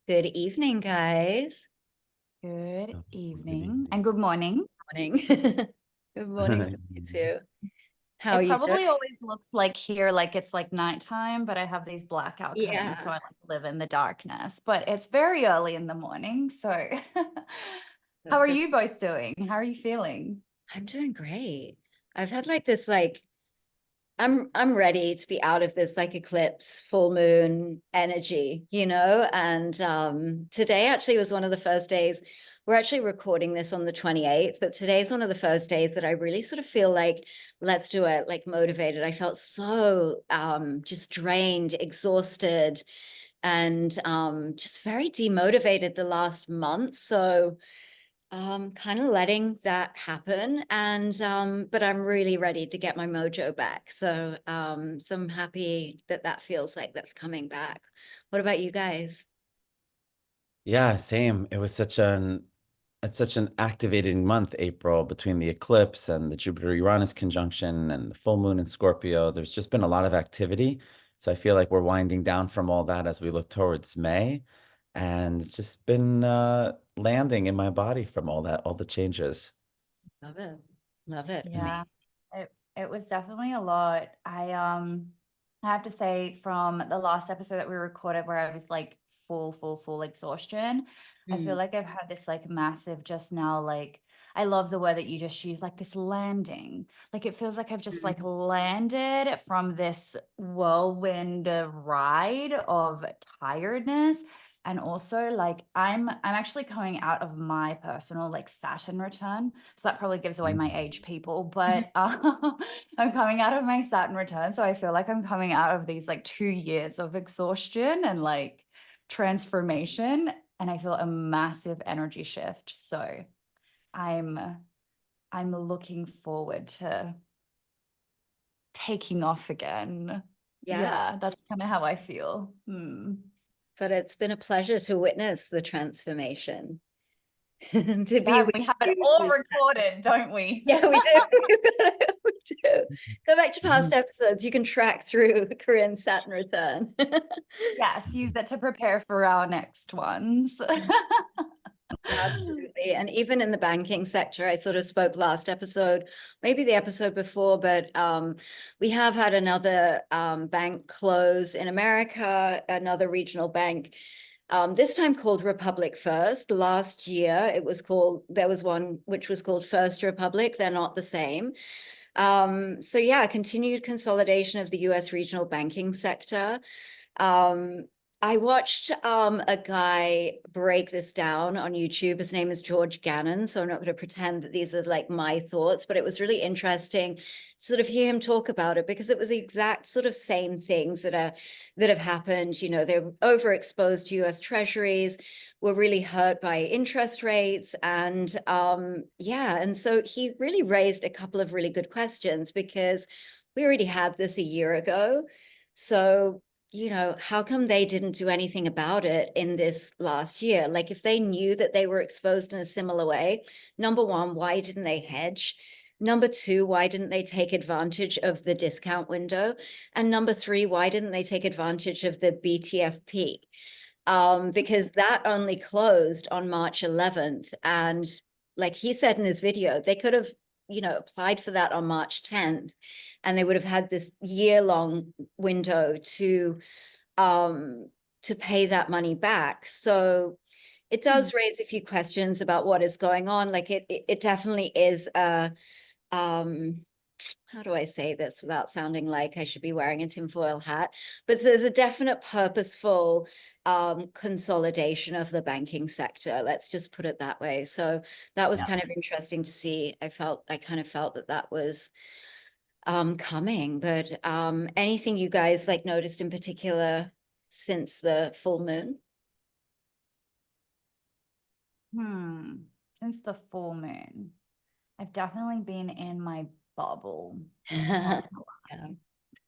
Good evening, guys. Good Oh, good evening and evening. good morning. Morning. Good morning to you too. How are It you doing? probably always looks like here, like it's like nighttime, but I have these blackout curtains, so Yeah, I like live in the darkness. But it's very early in the morning. So, how that's are so, you both doing? How are you feeling? I'm doing great. I've had like this I'm ready to be out of this like eclipse, full moon energy, and today actually was one of the first days. We're actually recording this on the 28th, but today's one of the first days that I really sort of feel like let's do it, like motivated. I felt so just drained, exhausted, and just very demotivated the last month. So kind of letting that happen, and but I'm really ready to get my mojo back. So I'm happy that that feels like that's coming back. What about you guys? Yeah, same. It's such an activating month, April, between the eclipse and the Jupiter-Uranus conjunction and the full moon in Scorpio. There's just been a lot of activity. So I feel like we're winding down from all that as we look towards May. And it's just been landing in my body from all that, all the changes. Love it. Love it. Yeah, Amazing. it was definitely a lot. I have to say from the last episode that we recorded where I was like full exhaustion, I feel Mm. like I've had this like massive just now, like I love the word that you just used, like this landing. Like it feels like I've just like Mm. landed from this whirlwind ride of tiredness. And also like I'm actually coming out of my personal like Saturn return. So that probably gives away my Mm. age, people. But I'm coming out of my Saturn return. So I feel like I'm coming out of these like 2 years of exhaustion and like transformation. And I feel a massive energy shift. So I'm I'm looking forward to taking off again. Yeah, Yeah, that's kind of how I feel. Hmm. but it's been a pleasure to witness the transformation and to be Yeah, with we have it you all through that. recorded, don't we? Yeah, we do. We do. Go back to past episodes. You can track through Korean Saturn return. Yes, use it to prepare for our next ones. Absolutely. And even in the banking sector, I sort of spoke last episode, maybe the episode before, but we have had another bank close in America, another regional bank, this time called Republic First. Last year, there was one which was called First Republic. They're not the same. So yeah, continued consolidation of the US regional banking sector. Um, I watched a guy break this down on YouTube. His name is George Gannon, so I'm not going to pretend that these are like my thoughts, but it was really interesting to sort of hear him talk about it because it was the exact sort of same things that have happened. You know, they're overexposed US treasuries, were really hurt by interest rates, and yeah, and so he really raised a couple of really good questions because we already had this a year ago. So how come they didn't do anything about it in this last year? Like, if they knew that they were exposed in a similar way, number one, why didn't they hedge? Number two, why didn't they take advantage of the discount window? And number three, why didn't they take advantage of the BTFP? Because that only closed on March 11th. And like he said in his video, they could have, applied for that on March 10th, and they would have had this year-long window um, to pay that money back. So it does raise a few questions about what is going on. Like it definitely is um, how do I say this without sounding like I should be wearing a tinfoil hat? But there's a definite purposeful consolidation of the banking sector. Let's just put it that way. So that was Yeah. kind of interesting to see. I kind of felt that that was coming. But anything you guys like noticed in particular since the full moon? Since the full moon, I've definitely been in my bubble. Yeah. Not gonna lie.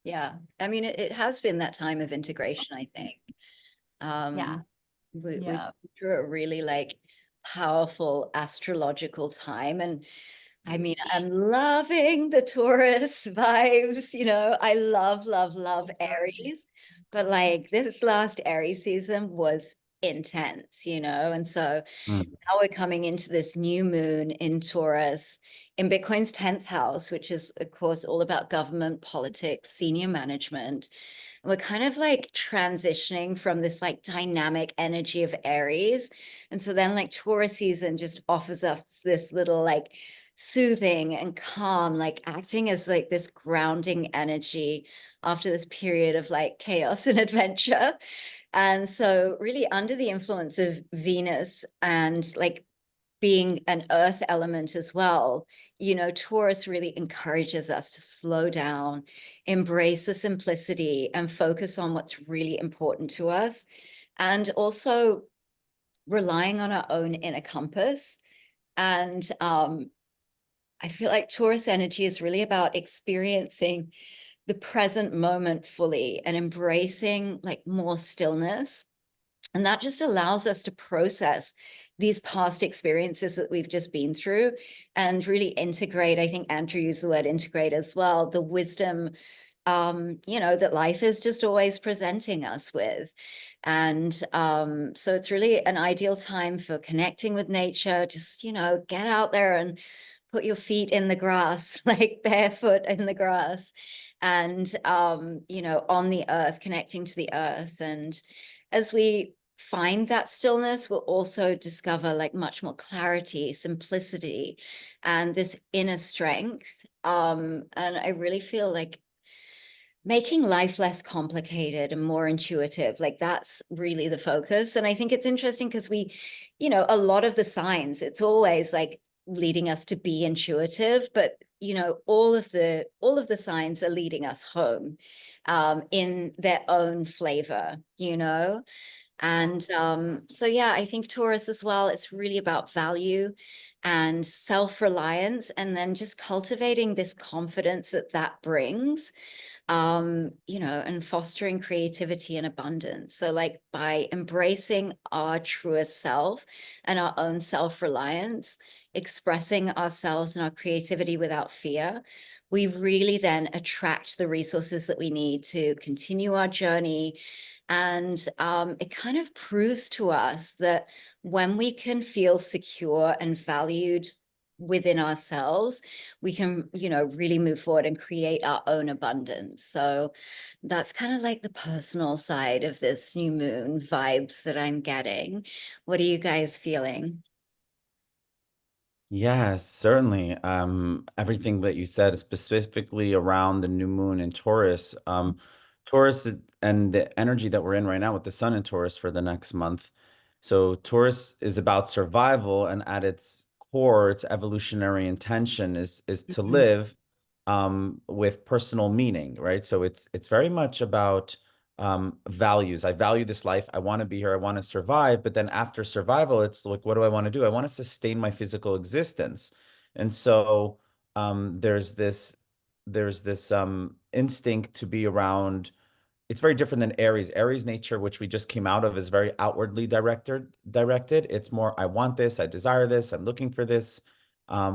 Yeah. I mean, it has been that time of integration, I think. Yeah, We've yeah. been through a really like powerful astrological time. And I mean, I'm loving the Taurus vibes. I love, love, love Aries. But like this last Aries season was intense, you know? And so Mm. now we're coming into this new moon in Taurus in Bitcoin's 10th house, which is, of course, all about government, politics, senior management. And we're kind of like transitioning from this like dynamic energy of Aries. And so then like Taurus season just offers us this little like soothing and calm, like acting as like this grounding energy after this period of like chaos and adventure. And so really under the influence of Venus and like being an earth element as well, you know, Taurus really encourages us to slow down, embrace the simplicity, and focus on what's really important to us. And also relying on our own inner compass. And I feel like Taurus energy is really about experiencing the present moment fully and embracing like more stillness. And that just allows us to process these past experiences that we've just been through and really integrate. I think Andrew used the word integrate as well, the wisdom, you know, that life is just always presenting us with. And so it's really an ideal time for connecting with nature. Just, you know, get out there and put your feet in the grass, like barefoot in the grass, and you know, on the earth, connecting to the earth. And as we find that stillness, we'll also discover like much more clarity, simplicity, and this inner strength. And I really feel like making life less complicated and more intuitive, like that's really the focus. And I think it's interesting because we, you know, a lot of the signs, it's always like leading us to be intuitive, but you know, all of the signs are leading us home in their own flavor, you know. And so yeah, I think Taurus as well, it's really about value and self-reliance, and then just cultivating this confidence that that brings, you know, and fostering creativity and abundance. So like by embracing our truest self and our own self-reliance, expressing ourselves and our creativity without fear, we really then attract the resources that we need to continue our journey. And it kind of proves to us that when we can feel secure and valued within ourselves, we can, you know, really move forward and create our own abundance. So that's kind of like the personal side of this new moon vibes that I'm getting. What are you guys feeling? Yes, certainly. Everything that you said, specifically around the new moon in Taurus, and the energy that we're in right now with the sun in Taurus for the next month. So Taurus is about survival, and at its core, its evolutionary intention is to Mhm. live with personal meaning, right? So it's very much about values. I value this life. I want to be here. I want to survive. But then after survival, it's like, what do I want to do? I want to sustain my physical existence. And so there's this instinct to be around. It's very different than Aries. Aries nature, which we just came out of, is very outwardly directed. It's more, I want this, I desire this, I'm looking for this.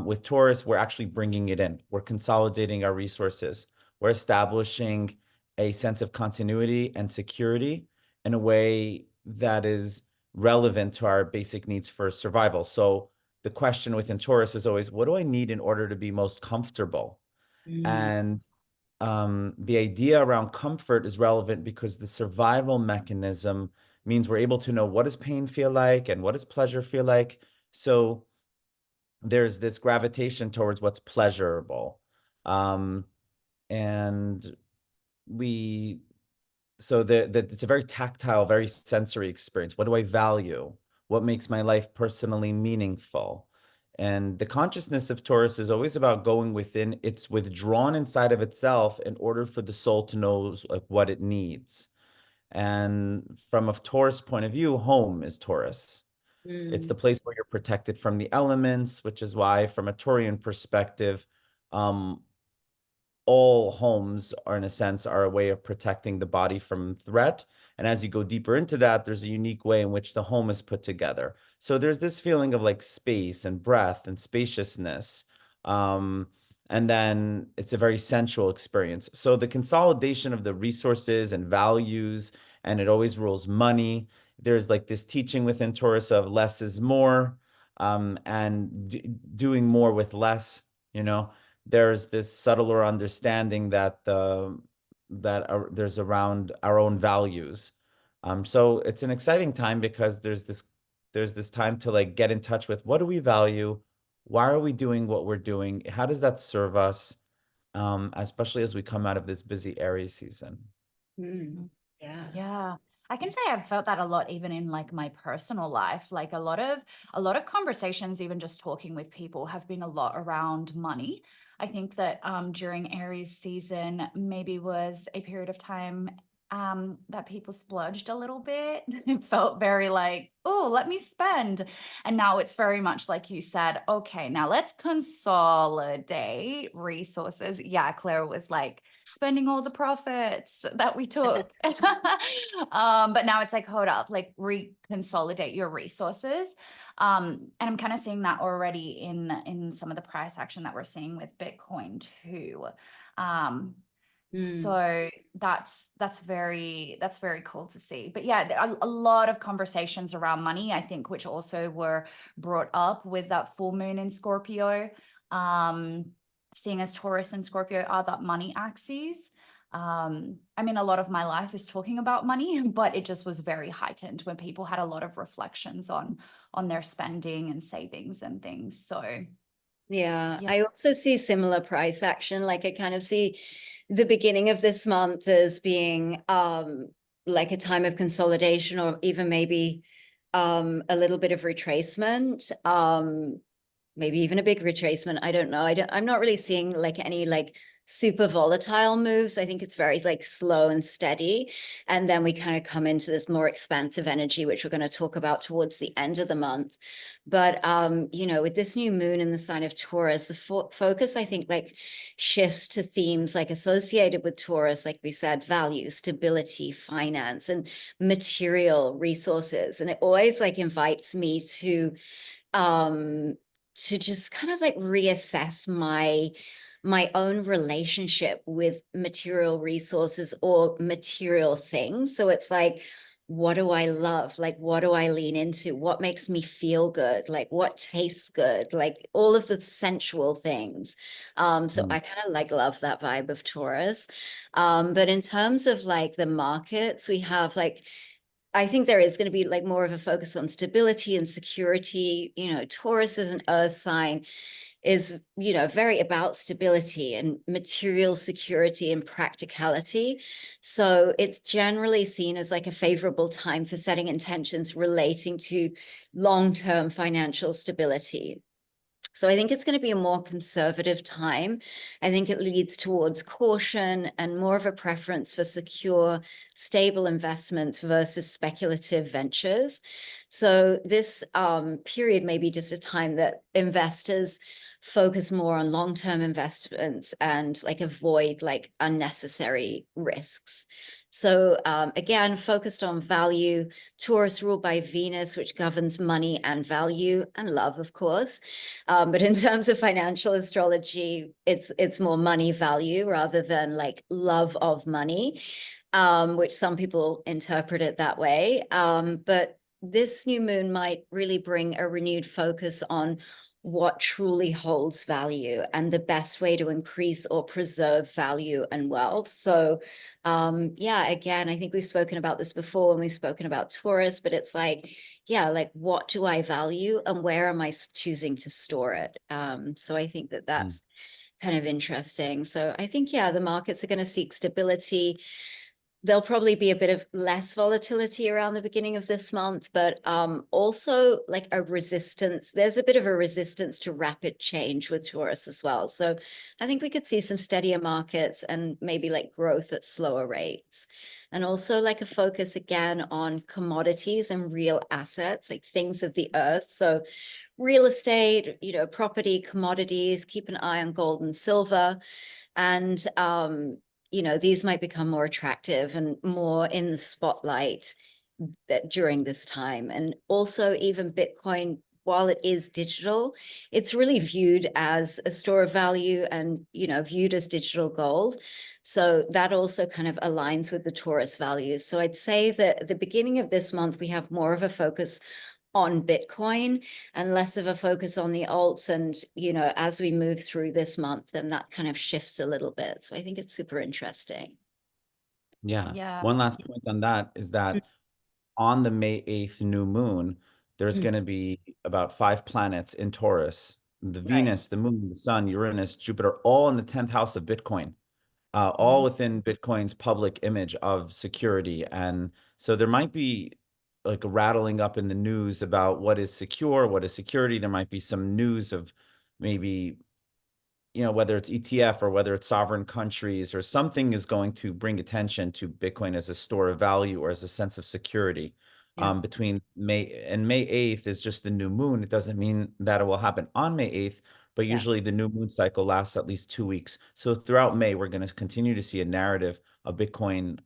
With Taurus, we're actually bringing it in. We're consolidating our resources. We're establishing a sense of continuity and security in a way that is relevant to our basic needs for survival. So the question within Taurus is always, what do I need in order to be most comfortable? Mm. And the idea around comfort is relevant because the survival mechanism means we're able to know what does pain feel like and what does pleasure feel like. So there's this gravitation towards what's pleasurable. Um, and we so it's a very tactile, very sensory experience. What do I value? What makes my life personally meaningful? And the consciousness of Taurus is always about going within. It's withdrawn inside of itself in order for the soul to know like what it needs. And from a Taurus point of view, home is Taurus. It's Mm. the place where you're protected from the elements, which is why, from a Taurian perspective, um, all homes are, in a sense, are a way of protecting the body from threat. And as you go deeper into that, there's a unique way in which the home is put together. So there's this feeling of like space and breadth and spaciousness. Um, and then it's a very sensual experience. So the consolidation of the resources and values, and it always rules money. there's like this teaching within Taurus of less is more, and doing more with less, you know. There's this subtler understanding that there's around our own values. So it's an exciting time because there's this time to like get in touch with what do we value, why are we doing what we're doing, how does that serve us, especially as we come out of this busy Aries season. Yeah. Yeah. I can say I've felt that a lot even in like my personal life. Like a lot of conversations, even just talking with people, have been a lot around money. I think that during Aries season maybe was a period of time that people splurged a little bit. It felt very like, oh, let me spend. And now it's very much like you said, okay, now let's consolidate resources. Yeah, Claire was like, spending all the profits that we took. But now it's like, hold up, like reconsolidate your resources. And I'm kind of seeing that already in some of the price action that we're seeing with Bitcoin too. So that's very cool to see. But yeah, a lot of conversations around money, I think, which also were brought up with that full moon in Scorpio. Seeing as Taurus and Scorpio are that money axes. I mean, a lot of my life is talking about money, but it just was very heightened when people had a lot of reflections on their spending and savings and things. So yeah, I also see similar price action. Like I kind of see the beginning of this month as being like a time of consolidation, or even maybe a little bit of retracement. Maybe even a big retracement. I don't know. I'm not really seeing like any like super volatile moves. I think it's very like slow and steady. And then we kind of come into this more expansive energy, which we're going to talk about towards the end of the month. But, you know, with this new moon in the sign of Taurus, the focus, I think, like shifts to themes like associated with Taurus, like we said, value, stability, finance, and material resources. And it always like invites me to just kind of like reassess my own relationship with material resources or material things. So it's like, what do I love? Like, what do I lean into? What makes me feel good? Like, what tastes good? Like all of the sensual things. So I kind of like love that vibe of Taurus. But in terms of like the markets, we have like, I think there is going to be like more of a focus on stability and security. You know, Taurus is an earth sign, is, you know, very about stability and material security and practicality. So it's generally seen as like a favorable time for setting intentions relating to long-term financial stability. So I think it's going to be a more conservative time. I think it leads towards caution and more of a preference for secure, stable investments versus speculative ventures. So this period may be just a time that investors focus more on long-term investments and like avoid like unnecessary risks. So again, focused on value. Taurus ruled by Venus, which governs money and value and love, of course. But in terms of financial astrology, it's more money value rather than like love of money, which some people interpret it that way. But this new moon might really bring a renewed focus on what truly holds value and the best way to increase or preserve value and wealth. So yeah, again, I think we've spoken about this before when we've spoken about Taurus, but it's like, yeah, like what do I value and where am I choosing to store it? So I think that that's kind of interesting. So I think, yeah, the markets are going to seek stability. There'll probably be a bit of less volatility around the beginning of this month, but also like a resistance. There's a bit of a resistance to rapid change with Taurus as well. So I think we could see some steadier markets and maybe like growth at slower rates. And also like a focus again on commodities and real assets, like things of the earth. So real estate, you know, property, commodities, keep an eye on gold and silver. And you know, these might become more attractive and more in the spotlight during this time. And also even Bitcoin while it is digital, it's really viewed as a store of value and, you know, viewed as digital gold. So that also kind of aligns with the Taurus values. So I'd say that at the beginning of this month, we have more of a focus on Bitcoin and less of a focus on the alts. And, you know, as we move through this month, then that kind of shifts a little bit. So I think it's super interesting. Yeah. Yeah. One last point on that is that on the May 8th new moon, there's Mm. going to be about 5 planets in Taurus: the Right. Venus, the moon, the sun, Uranus, Jupiter, all in the 10th house of Bitcoin, all Mm. within Bitcoin's public image of security. And so there might be like a rattling up in the news about what is secure, what is security. There might be some news of maybe, you know, whether it's ETF or whether it's sovereign countries or something is going to bring attention to Bitcoin as a store of value or as a sense of security. Yeah. Between May 8th is just the new moon. It doesn't mean that it will happen on May 8th, but Yeah. usually the new moon cycle lasts at least 2 weeks. So throughout May, we're going to continue to see a narrative of Bitcoin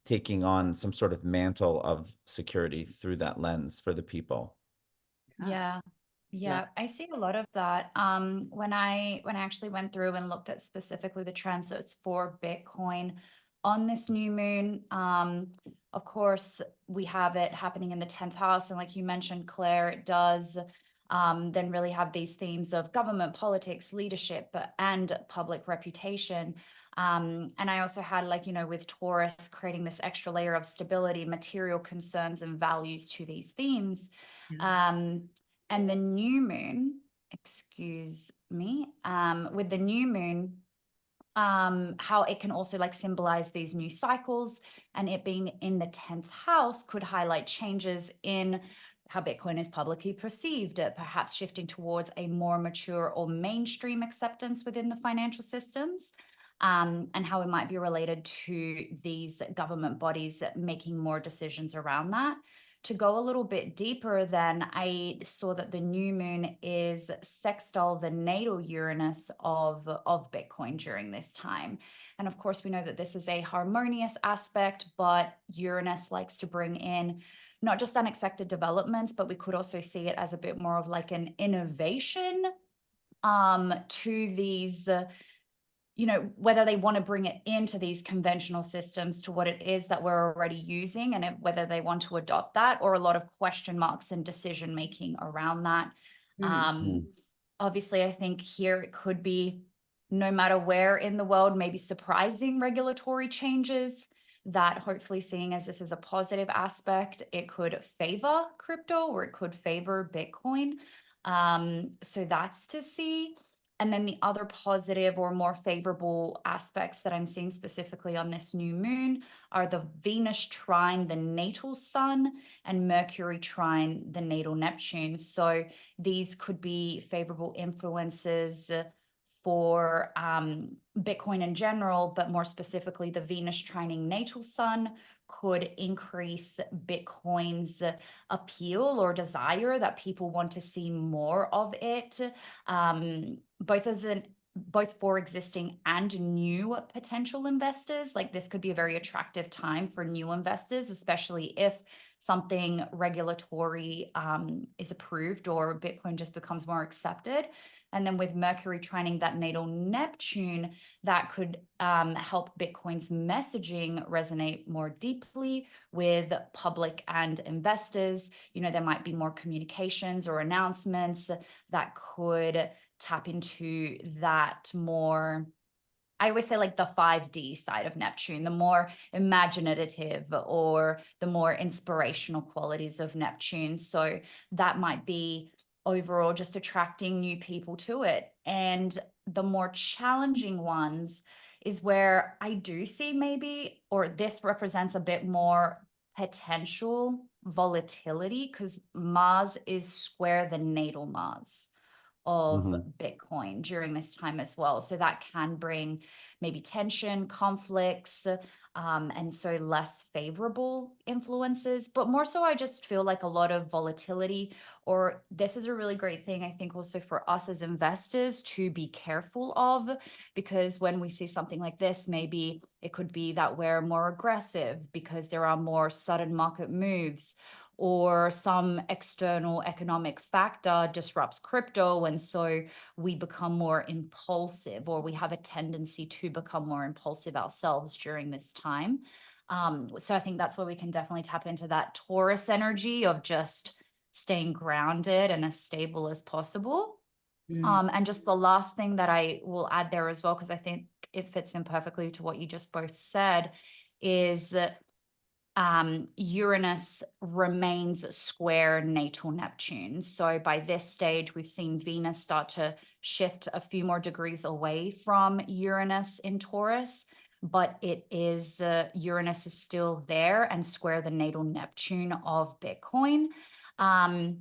taking on some sort of mantle of security through that lens for the people. Yeah. Yeah, I see a lot of that. When I actually went through and looked at specifically the transits for Bitcoin on this new moon, of course, we have it happening in the 10th house. And like you mentioned, Claire, it does then really have these themes of government, politics, leadership, and public reputation. And I also had, like, you know, with Taurus creating this extra layer of stability, material concerns, and values to these themes. And the new moon, excuse me, with the new moon, how it can also like symbolize these new cycles, and it being in the 10th house could highlight changes in how Bitcoin is publicly perceived, perhaps shifting towards a more mature or mainstream acceptance within the financial systems, and how it might be related to these government bodies making more decisions around that. To go a little bit deeper, then I saw that the new moon is sextile the natal Uranus of Bitcoin during this time. And of course, we know that this is a harmonious aspect, but Uranus likes to bring in not just unexpected developments, but we could also see it as a bit more of like an innovation to these you know, whether they want to bring it into these conventional systems to what it is that we're already using, and whether they want to adopt that, or a lot of question marks and decision making around that. Obviously, I think here it could be, no matter where in the world, maybe surprising regulatory changes that, hopefully, seeing as this is a positive aspect, it could favor crypto or it could favor Bitcoin. So that's to see. And then the other positive or more favorable aspects that I'm seeing specifically on this new moon are the Venus trine the natal sun and Mercury trine the natal Neptune. So these could be favorable influences for Bitcoin in general, but more specifically, the Venus trining natal sun could increase Bitcoin's appeal or desire, that people want to see more of it, both for existing and new potential investors. Like, this could be a very attractive time for new investors, especially if something regulatory is approved or Bitcoin just becomes more accepted. And then with Mercury trining that natal Neptune, that could help Bitcoin's messaging resonate more deeply with public and investors. You know, there might be more communications or announcements that could tap into that more, I always say, like the 5D side of Neptune, the more imaginative or the more inspirational qualities of Neptune. So that might be overall just attracting new people to it. And the more challenging ones is where I do see maybe, or this represents a bit more potential volatility, because Mars is square the natal Mars of Bitcoin during this time as well. So that can bring maybe tension, conflicts, and so less favorable influences. But more so, I just feel like a lot of volatility, or this is a really great thing, I think, also for us as investors to be careful of, because when we see something like this, maybe it could be that we're more aggressive because there are more sudden market moves, or some external economic factor disrupts crypto, and so we become more impulsive, or we have a tendency to become more impulsive ourselves during this time. So I think that's where we can definitely tap into that Taurus energy of just staying grounded and as stable as possible. And just the last thing that I will add there as well, because I think it fits in perfectly to what you just both said, is that Uranus remains square natal Neptune. So by this stage, we've seen Venus start to shift a few more degrees away from Uranus in Taurus, but it is Uranus is still there and square the natal Neptune of Bitcoin. And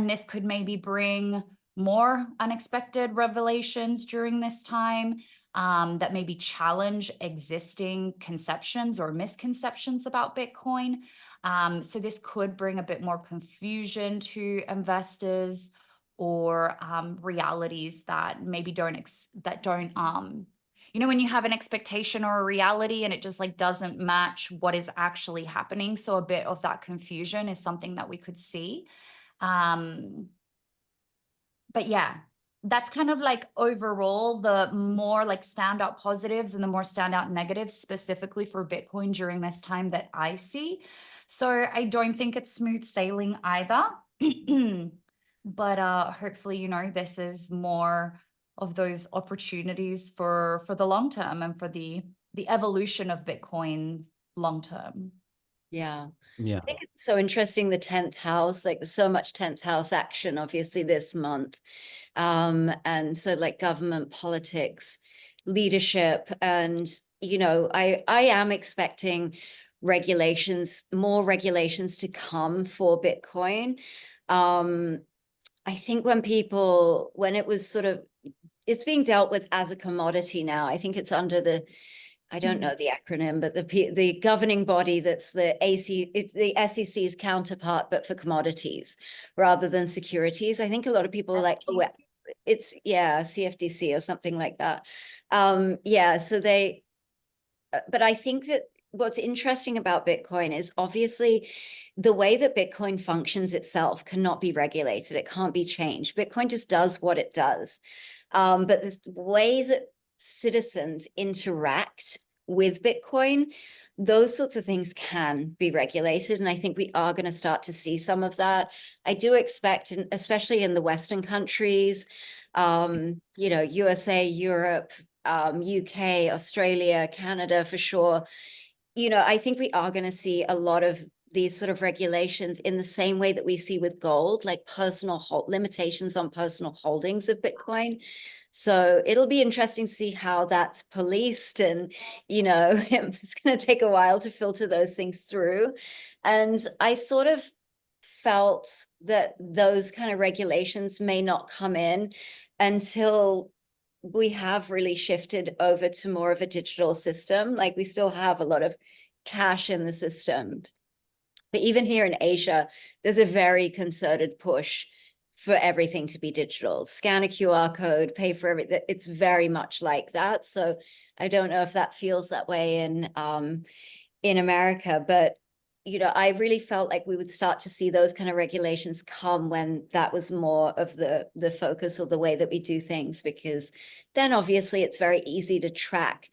this could maybe bring more unexpected revelations during this time, that maybe challenge existing conceptions or misconceptions about Bitcoin. So this could bring a bit more confusion to investors, or realities that maybe don't you know, when you have an expectation or a reality and it just like doesn't match what is actually happening. So a bit of that confusion is something that we could see. But yeah, that's kind of like overall the more like standout positives and the more standout negatives specifically for Bitcoin during this time that I see. So I don't think it's smooth sailing either. But hopefully, you know, this is more of those opportunities for the long term and for the evolution of Bitcoin long term. Yeah. Yeah. I think it's so interesting, the 10th house, like there's so much 10th house action, obviously, this month. And so like government, politics, leadership, and, you know, I am expecting regulations, more regulations to come for Bitcoin. I think when it was sort of, it's being dealt with as a commodity now. I think it's under the, I don't know the acronym, but the governing body that's the it's the SEC's counterpart, but for commodities rather than securities. I think a lot of people are like, oh, it's CFTC or something like that. Yeah, so but I think that what's interesting about Bitcoin is obviously the way that Bitcoin functions itself cannot be regulated. It can't be changed. Bitcoin just does what it does. But the way that citizens interact with Bitcoin, those sorts of things can be regulated. And I think we are going to start to see some of that. I do expect, especially in the Western countries, you know, USA, Europe, UK, Australia, Canada, for sure. You know, I think we are going to see a lot of these sort of regulations in the same way that we see with gold, like limitations on personal holdings of Bitcoin. So it'll be interesting to see how that's policed, and, you know, it's going to take a while to filter those things through. And I sort of felt that those kind of regulations may not come in until we have really shifted over to more of a digital system. Like we still have a lot of cash in the system. But even here in Asia, there's a very concerted push for everything to be digital. Scan a QR code, pay for everything. It's very much like that. So I don't know if that feels that way in America, but, you know, I really felt like we would start to see those kind of regulations come when that was more of the focus or the way that we do things, because then obviously it's very easy to track.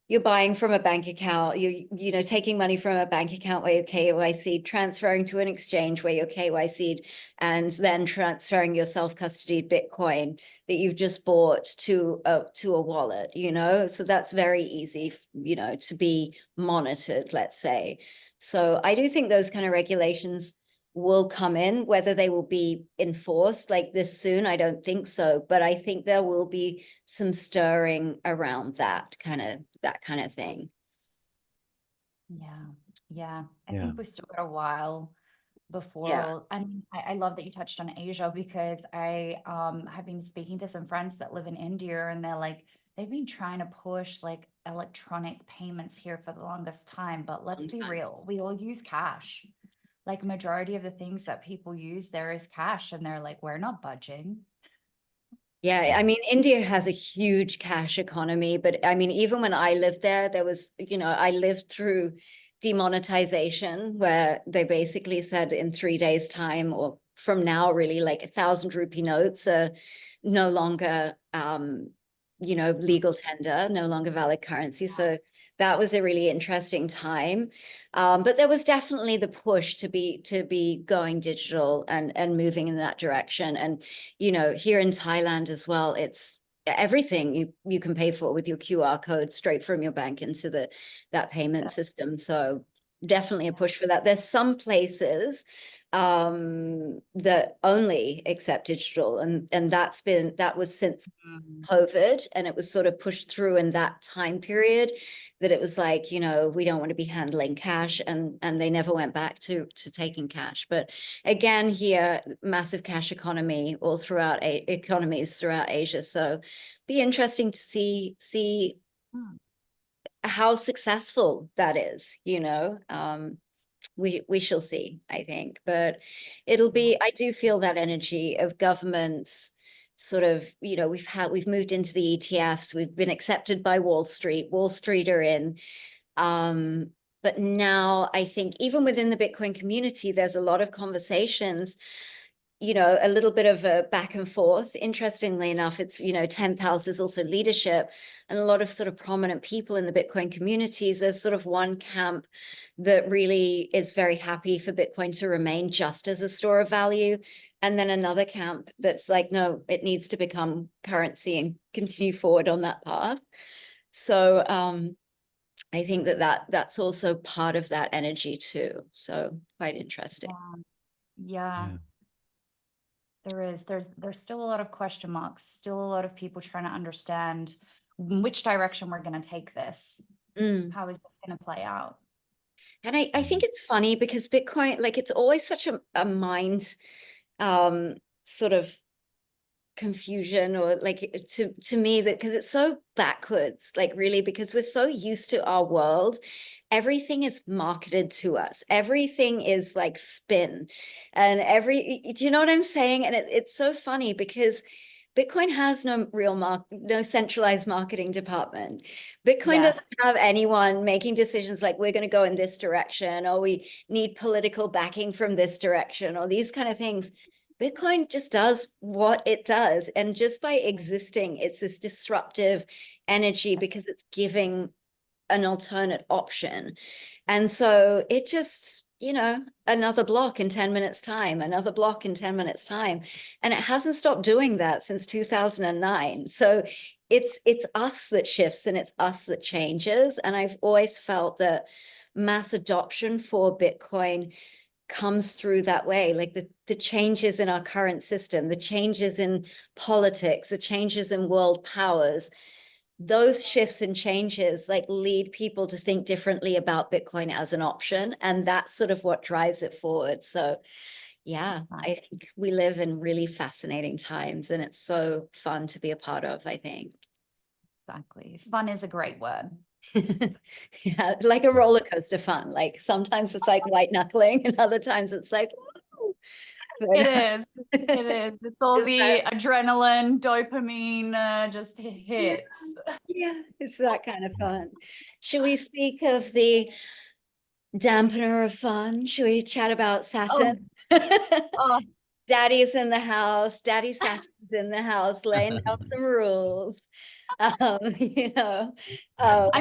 You're buying from a bank account, you know, taking money from a bank account where you're KYC'd, transferring to an exchange where you're KYC'd, and then transferring your self-custodied Bitcoin that you've just bought to a wallet, you know? So that's very easy, you know, to be monitored, let's say. So I do think those kind of regulations will come in. Whether they will be enforced like this soon, I don't think so, but I think there will be some stirring around that kind of thing. Yeah. I think we still got a while before. And I love that you touched on Asia, because I have been speaking to some friends that live in India, and they're like, they've been trying to push like electronic payments here for the longest time, but let's be real, we all use cash. Like majority of the things that people use there is cash, and they're like, we're not budging. Yeah, I mean, India has a huge cash economy, but I mean, even when I lived there was, you know, I lived through demonetization, where they basically said in 3 days' time, or from now, really, like 1,000 rupee notes are no longer, legal tender, no longer valid currency. So that was a really interesting time. But there was definitely the push to be going digital and moving in that direction. And, here in Thailand as well, it's everything you can pay for with your QR code straight from your bank into that payment system. So definitely a push for that. There's some places that only accept digital, and that was since COVID, and it was sort of pushed through in that time period that it was like, we don't want to be handling cash, and they never went back to taking cash. But again, here, massive cash economy all throughout economies throughout Asia. So be interesting to see how successful that is, we shall see, I think. But I do feel that energy of governments sort of, we've moved into the ETFs, we've been accepted by Wall Street are in. But now I think even within the Bitcoin community, there's a lot of conversations, a little bit of a back and forth. Interestingly enough, it's, 10th house is also leadership, and a lot of sort of prominent people in the Bitcoin communities. There's sort of one camp that really is very happy for Bitcoin to remain just as a store of value. And then another camp that's like, no, it needs to become currency and continue forward on that path. So I think that's also part of that energy too. So quite interesting. Yeah. There's still a lot of question marks, still a lot of people trying to understand which direction we're going to take this. How is this going to play out? And I think it's funny because Bitcoin, like, it's always such a mind sort of confusion, or like to me, that because it's so backwards, like, really, because we're so used to our world. Everything is marketed to us. Everything is like spin, and do you know what I'm saying? And it's so funny because Bitcoin has no centralized marketing department. Bitcoin doesn't have anyone making decisions like, we're going to go in this direction, or we need political backing from this direction, or these kind of things. Bitcoin just does what it does. And just by existing, it's this disruptive energy because it's giving an alternate option. And so it just, another block in 10 minutes time, another block in 10 minutes time. And it hasn't stopped doing that since 2009. So it's us that shifts, and it's us that changes. And I've always felt that mass adoption for Bitcoin comes through that way, like the changes in our current system, the changes in politics, the changes in world powers. Those shifts and changes like lead people to think differently about Bitcoin as an option. And that's sort of what drives it forward. So yeah, I think we live in really fascinating times, and it's so fun to be a part of, I think. Exactly. Fun is a great word. Yeah, like a roller coaster fun. Like sometimes it's like white knuckling, and other times it's like, woo. It is. It's all the adrenaline, dopamine just hits. Yeah, it's that kind of fun. Should we speak of the dampener of fun? Should we chat about Saturn? Oh. Daddy's in the house. Daddy Saturn's in the house, laying down some rules. I'm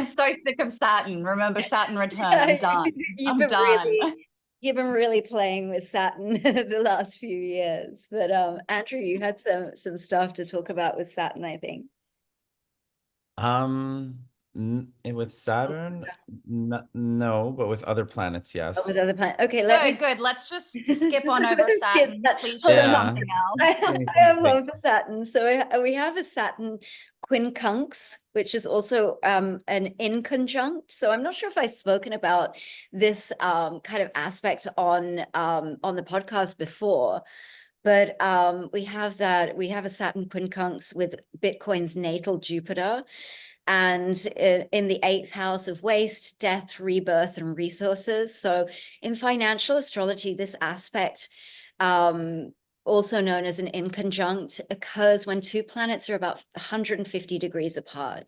so sick of Saturn. Remember, Saturn return. I'm done. I'm done. You've been really playing with Saturn the last few years. But Andrew, you had some stuff to talk about with Saturn, I think. With Saturn, no, but with other planets, yes. Oh, with other planets. Okay, good. Let's just skip on over Saturn. Please show something else. I have one for Saturn. So we have a Saturn quincunx, which is also an inconjunct. So I'm not sure if I've spoken about this kind of aspect on the podcast before. But we have a Saturn quincunx with Bitcoin's natal Jupiter, and in the 8th house of waste, death, rebirth, and resources. So in financial astrology, this aspect, also known as an inconjunct, occurs when two planets are about 150 degrees apart.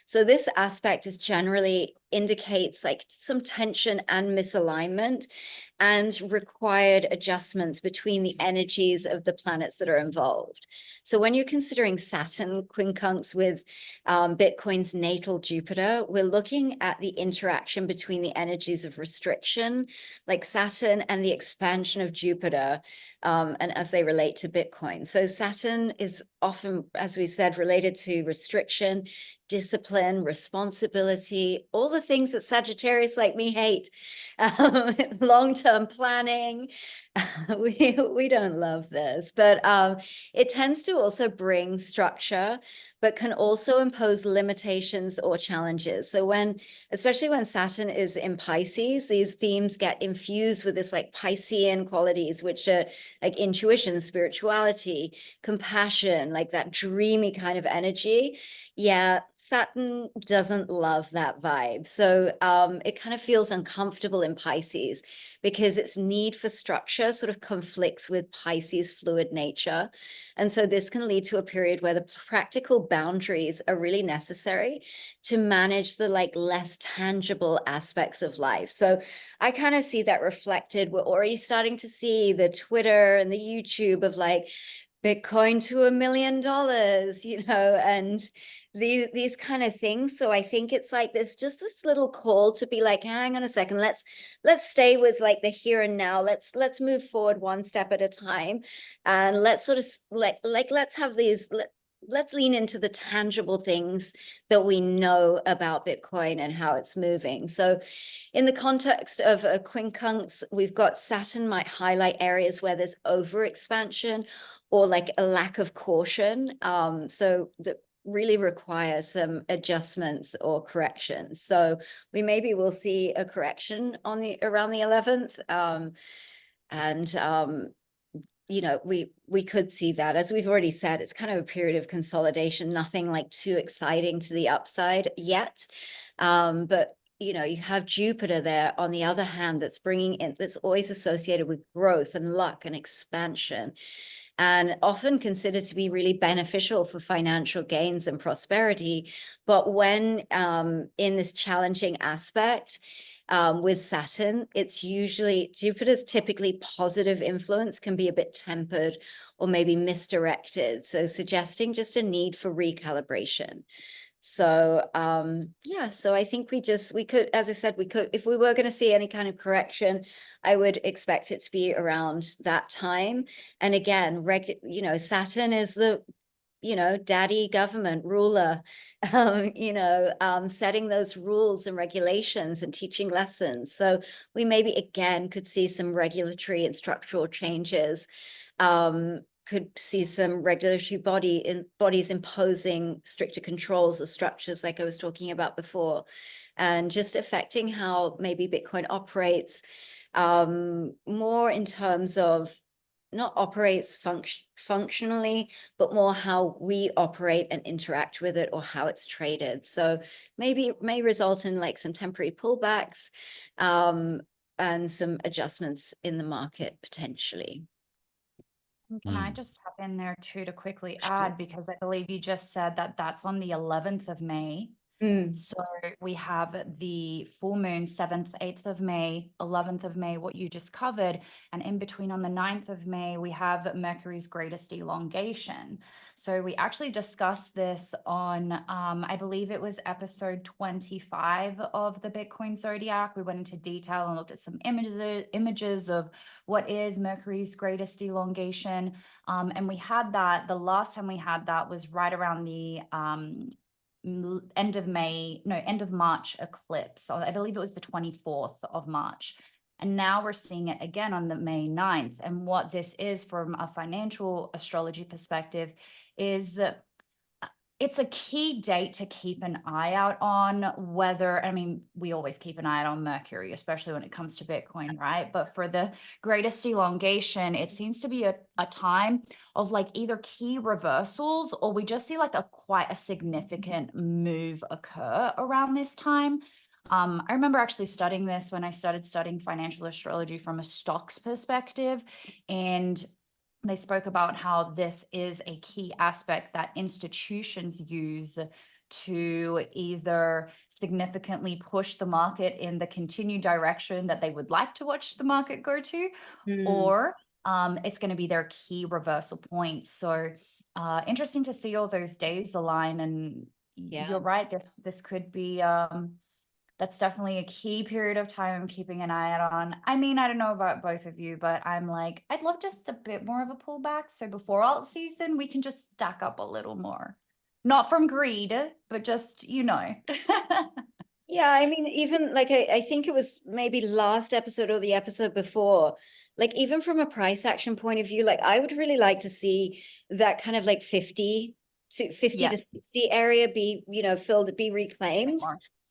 So this aspect is generally indicates like some tension and misalignment and required adjustments between the energies of the planets that are involved. So when you're considering Saturn quincunx with Bitcoin's natal Jupiter, we're looking at the interaction between the energies of restriction, like Saturn, and the expansion of Jupiter, and as they relate to Bitcoin. So Saturn is often, as we said, related to restriction, discipline, responsibility, all the things that Sagittarius like me hate. Long-term planning. We don't love this, but it tends to also bring structure, but can also impose limitations or challenges. So especially when Saturn is in Pisces, these themes get infused with this like Piscean qualities, which are like intuition, spirituality, compassion, like that dreamy kind of energy. Yeah, Saturn doesn't love that vibe. So it kind of feels uncomfortable in Pisces because its need for structure sort of conflicts with Pisces' fluid nature. And so this can lead to a period where the practical boundaries are really necessary to manage the like less tangible aspects of life. So I kind of see that reflected. We're already starting to see the Twitter and the YouTube of like Bitcoin to $1 million, and these kind of things. So I think it's like there's just this little call to be like, hang on a second, let's stay with like the here and now. Let's move forward one step at a time, and let's sort of let's have these. Let's lean into the tangible things that we know about Bitcoin and how it's moving. So in the context of a quincunx, we've got Saturn might highlight areas where there's overexpansion or like a lack of caution. So that really require some adjustments or corrections. So we maybe will see a correction on around the 11th. We could see that. As we've already said, it's kind of a period of consolidation, nothing like too exciting to the upside yet. But you have Jupiter there on the other hand, that's bringing in, that's always associated with growth and luck and expansion, and often considered to be really beneficial for financial gains and prosperity. But when in this challenging aspect with Saturn, it's usually Jupiter's typically positive influence can be a bit tempered or maybe misdirected. So suggesting just a need for recalibration. So so I think we could, as I said, if we were going to see any kind of correction, I would expect it to be around that time. And again, Saturn is the daddy government ruler, setting those rules and regulations and teaching lessons. So we maybe again could see some regulatory and structural changes. Could see some regulatory bodies imposing stricter controls or structures like I was talking about before, and just affecting how maybe Bitcoin operates more in terms of not operates functionally, but more how we operate and interact with it or how it's traded. So maybe it may result in like some temporary pullbacks and some adjustments in the market potentially. Can I just tap in there too to quickly add, because I believe you just said that that's on the 11th of May. So we have the full moon 7th, 8th of May, 11th of May, what you just covered. And in between on the 9th of May, we have Mercury's greatest elongation. So we actually discussed this on, I believe it was episode 25 of the Bitcoin Zodiac. We went into detail and looked at some images of what is Mercury's greatest elongation. And we had that, the last time we had that was right around the end of March eclipse. So I believe it was the 24th of March. And now we're seeing it again on the May 9th. And what this is from a financial astrology perspective is it's a key date to keep an eye out on, we always keep an eye out on Mercury, especially when it comes to Bitcoin, right? But for the greatest elongation, it seems to be a time of like either key reversals, or we just see like quite a significant move occur around this time. I remember actually studying this when I started studying financial astrology from a stocks perspective, and they spoke about how this is a key aspect that institutions use to either significantly push the market in the continued direction that they would like to watch the market go to, or it's going to be their key reversal point. So interesting to see all those days align. And you're right, this could be that's definitely a key period of time I'm keeping an eye out on. I mean, I don't know about both of you, but I'm like, I'd love just a bit more of a pullback. So before alt season, we can just stack up a little more. Not from greed, but just, you know. Yeah, I mean, even like I think it was maybe last episode or the episode before, like even from a price action point of view, like I would really like to see that kind of like 50 to 60 area be, you know, filled, be reclaimed.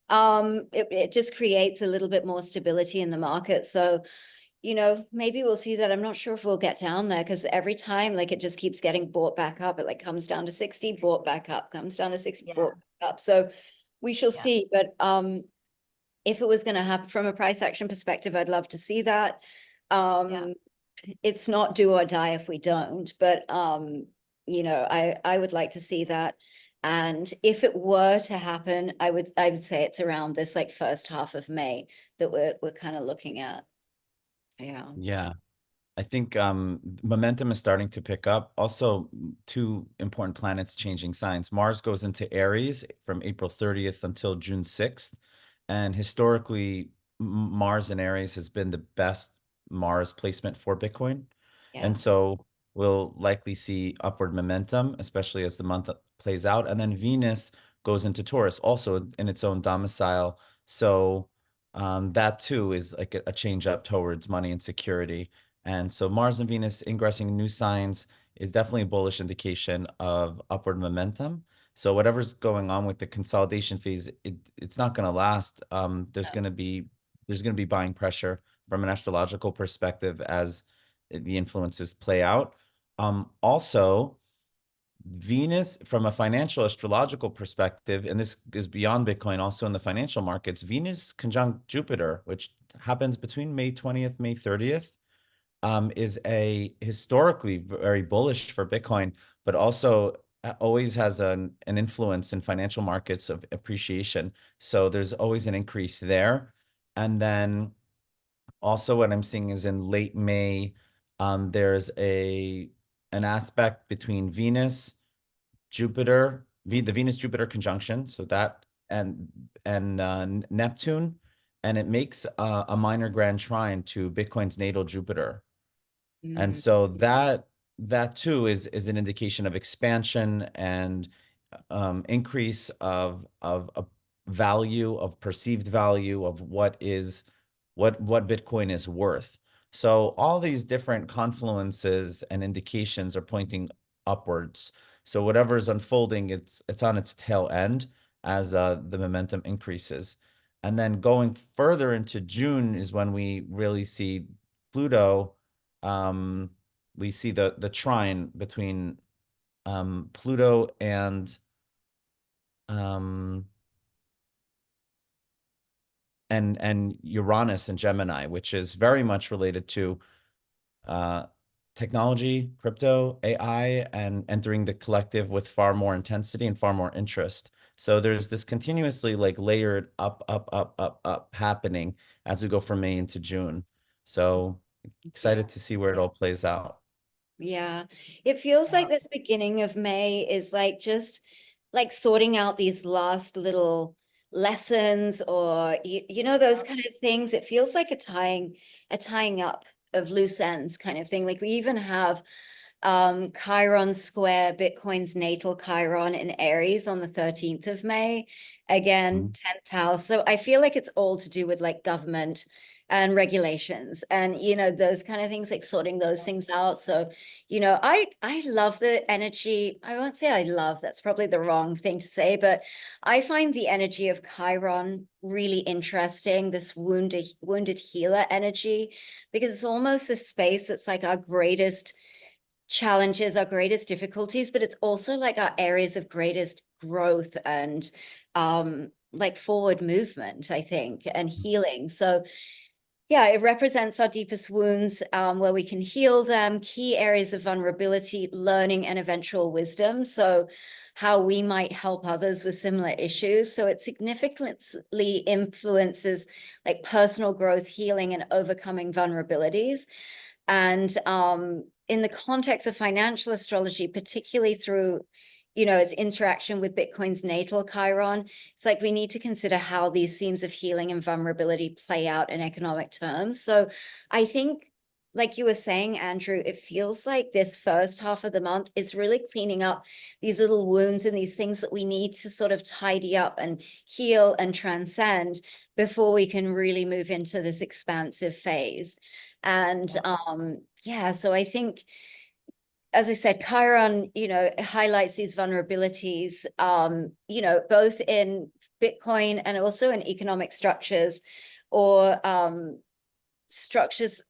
It just creates a little bit more stability in the market. So, you know, maybe we'll see that. I'm not sure if we'll get down there, because every time like it just keeps getting bought back up. It like comes down to 60, bought back up, comes down to 60, bought back up. So we shall see. But if it was going to happen from a price action perspective, I'd love to see that. It's not do or die if we don't, but you know, I would like to see that. And if it were to happen, I would say it's around this like first half of May that we're kind of looking at. Yeah. I think momentum is starting to pick up. Also, two important planets changing signs. Mars goes into Aries from April 30th until June 6th. And historically, Mars in Aries has been the best Mars placement for Bitcoin. And so we'll likely see upward momentum, especially as the month plays out. And then Venus goes into Taurus, also in its own domicile. So that too is like a change up towards money and security. And so Mars and Venus ingressing new signs is definitely a bullish indication of upward momentum. So whatever's going on with the consolidation phase, it's not going to last. There's going to be buying pressure from an astrological perspective as the influences play out. Also, Venus, from a financial astrological perspective, and this is beyond Bitcoin, also in the financial markets, Venus conjunct Jupiter, which happens between May 20th, May 30th, is a historically very bullish for Bitcoin, but also always has an influence in financial markets of appreciation. So there's always an increase there. And then also what I'm seeing is in late May, there's an aspect between Venus, Jupiter, the Venus-Jupiter conjunction, so that and Neptune, and it makes a minor grand trine to Bitcoin's natal Jupiter. And so that too is an indication of expansion and increase of value, of perceived value of what Bitcoin is worth. So all these different confluences and indications are pointing upwards. So whatever is unfolding, it's on its tail end as the momentum increases. And then going further into June is when we really see Pluto. We see the trine between Pluto and Uranus and Gemini, which is very much related to technology, crypto, AI, and entering the collective with far more intensity and far more interest. So there's this continuously like layered up happening as we go from May into June. So excited to see where it all plays out. Yeah, it feels like this beginning of May is like just like sorting out these last little lessons, or you know, those kind of things. It feels like a tying up of loose ends kind of thing. Like we even have Chiron square Bitcoin's natal Chiron in Aries on the 13th of May, again 10th house. So I feel like it's all to do with like government and regulations and, you know, those kind of things, like sorting those things out. So, you know, I love the energy. I won't say I love, that's probably the wrong thing to say, but I find the energy of Chiron really interesting, this wounded healer energy, because it's almost a space that's like our greatest challenges, our greatest difficulties, but it's also like our areas of greatest growth and like forward movement, I think, and healing. So yeah, it represents our deepest wounds, where we can heal them, key areas of vulnerability, learning, and eventual wisdom. So how we might help others with similar issues. So it significantly influences like personal growth, healing, and overcoming vulnerabilities. And in the context of financial astrology, particularly through, its interaction with Bitcoin's natal Chiron, it's like we need to consider how these themes of healing and vulnerability play out in economic terms. So I think, like you were saying, Andrew, it feels like this first half of the month is really cleaning up these little wounds and these things that we need to sort of tidy up and heal and transcend before we can really move into this expansive phase. And so I think, as I said, Chiron, highlights these vulnerabilities, both in Bitcoin and also in economic structures or structures,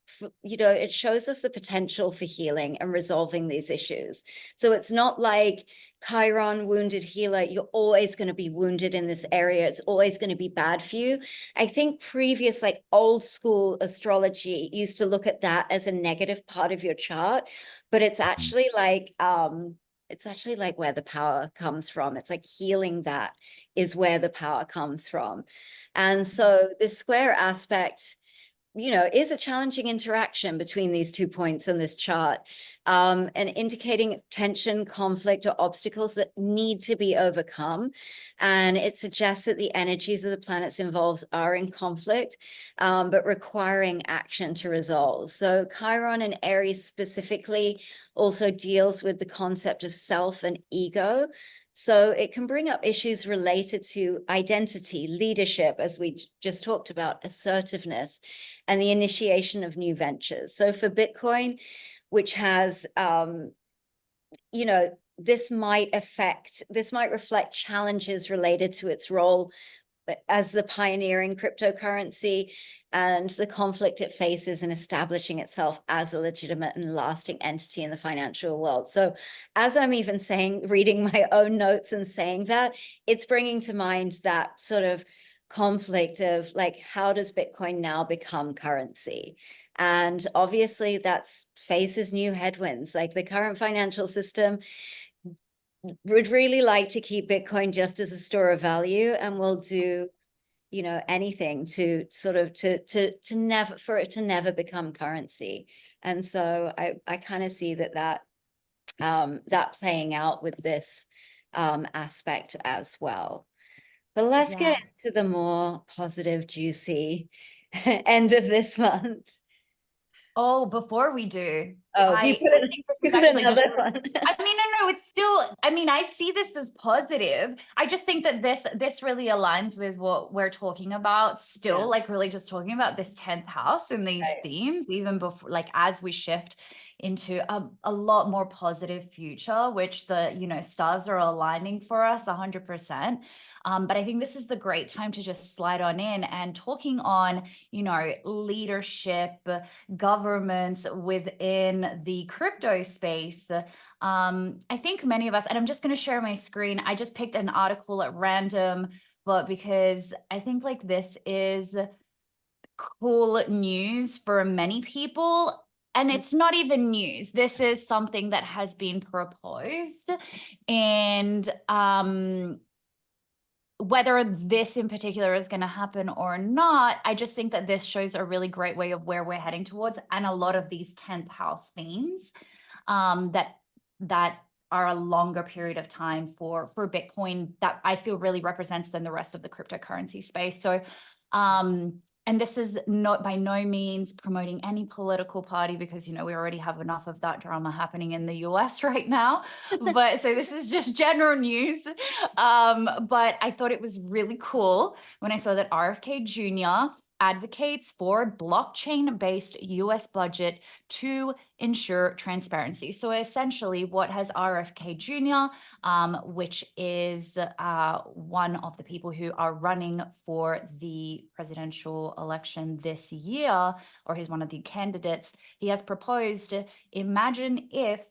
it shows us the potential for healing and resolving these issues. So it's not like Chiron, wounded healer, you're always going to be wounded in this area. It's always going to be bad for you. I think previous, like old school astrology used to look at that as a negative part of your chart, but it's actually like, where the power comes from. It's like healing that is where the power comes from. And so this square aspect, is a challenging interaction between these 2 points on this chart, and indicating tension, conflict, or obstacles that need to be overcome. And it suggests that the energies of the planets involved are in conflict, but requiring action to resolve. So Chiron and Aries specifically also deals with the concept of self and ego. So it can bring up issues related to identity, leadership, as we just talked about, assertiveness, and the initiation of new ventures. So for Bitcoin, which has, this might reflect challenges related to its role as the pioneering cryptocurrency and the conflict it faces in establishing itself as a legitimate and lasting entity in the financial world. So as I'm even reading my own notes and saying that, it's bringing to mind that sort of conflict of like, how does Bitcoin now become currency? And obviously that faces new headwinds. Like the current financial system would really like to keep Bitcoin just as a store of value, and will do, anything to sort of to never become currency. And so I kind of see that playing out with this aspect as well. But let's get into the more positive, juicy end of this month. Oh, before we do, I think this is actually just one. I mean, no, it's still, I mean, I see this as positive. I just think that this really aligns with what we're talking about still, like really just talking about this 10th house and these themes, even before, like as we shift into a lot more positive future, which the, stars are aligning for us 100%. But I think this is the great time to just slide on in and talking on, leadership, governments within the crypto space. I think many of us, and I'm just going to share my screen. I just picked an article at random, but because I think like this is cool news for many people. And it's not even news. This is something that has been proposed. And whether this in particular is going to happen or not, I just think that this shows a really great way of where we're heading towards, and a lot of these 10th house themes that are a longer period of time for Bitcoin that I feel really represents than the rest of the cryptocurrency space. So and this is not by no means promoting any political party, because, we already have enough of that drama happening in the US right now. But so this is just general news. But I thought it was really cool when I saw that RFK Jr. advocates for blockchain-based US budget to ensure transparency. So essentially, what has RFK Jr., which is one of the people who are running for the presidential election this year, or he's one of the candidates, he has proposed, imagine if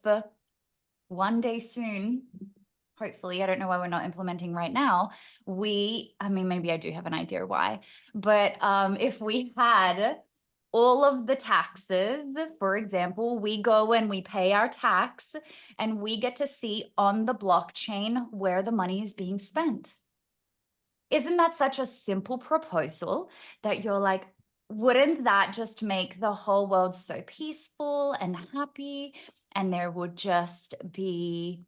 one day soon, hopefully, I don't know why we're not implementing right now, I mean, maybe I do have an idea why, but if we had all of the taxes, for example, we go and we pay our tax and we get to see on the blockchain where the money is being spent. Isn't that such a simple proposal that you're like, wouldn't that just make the whole world so peaceful and happy? And there would just be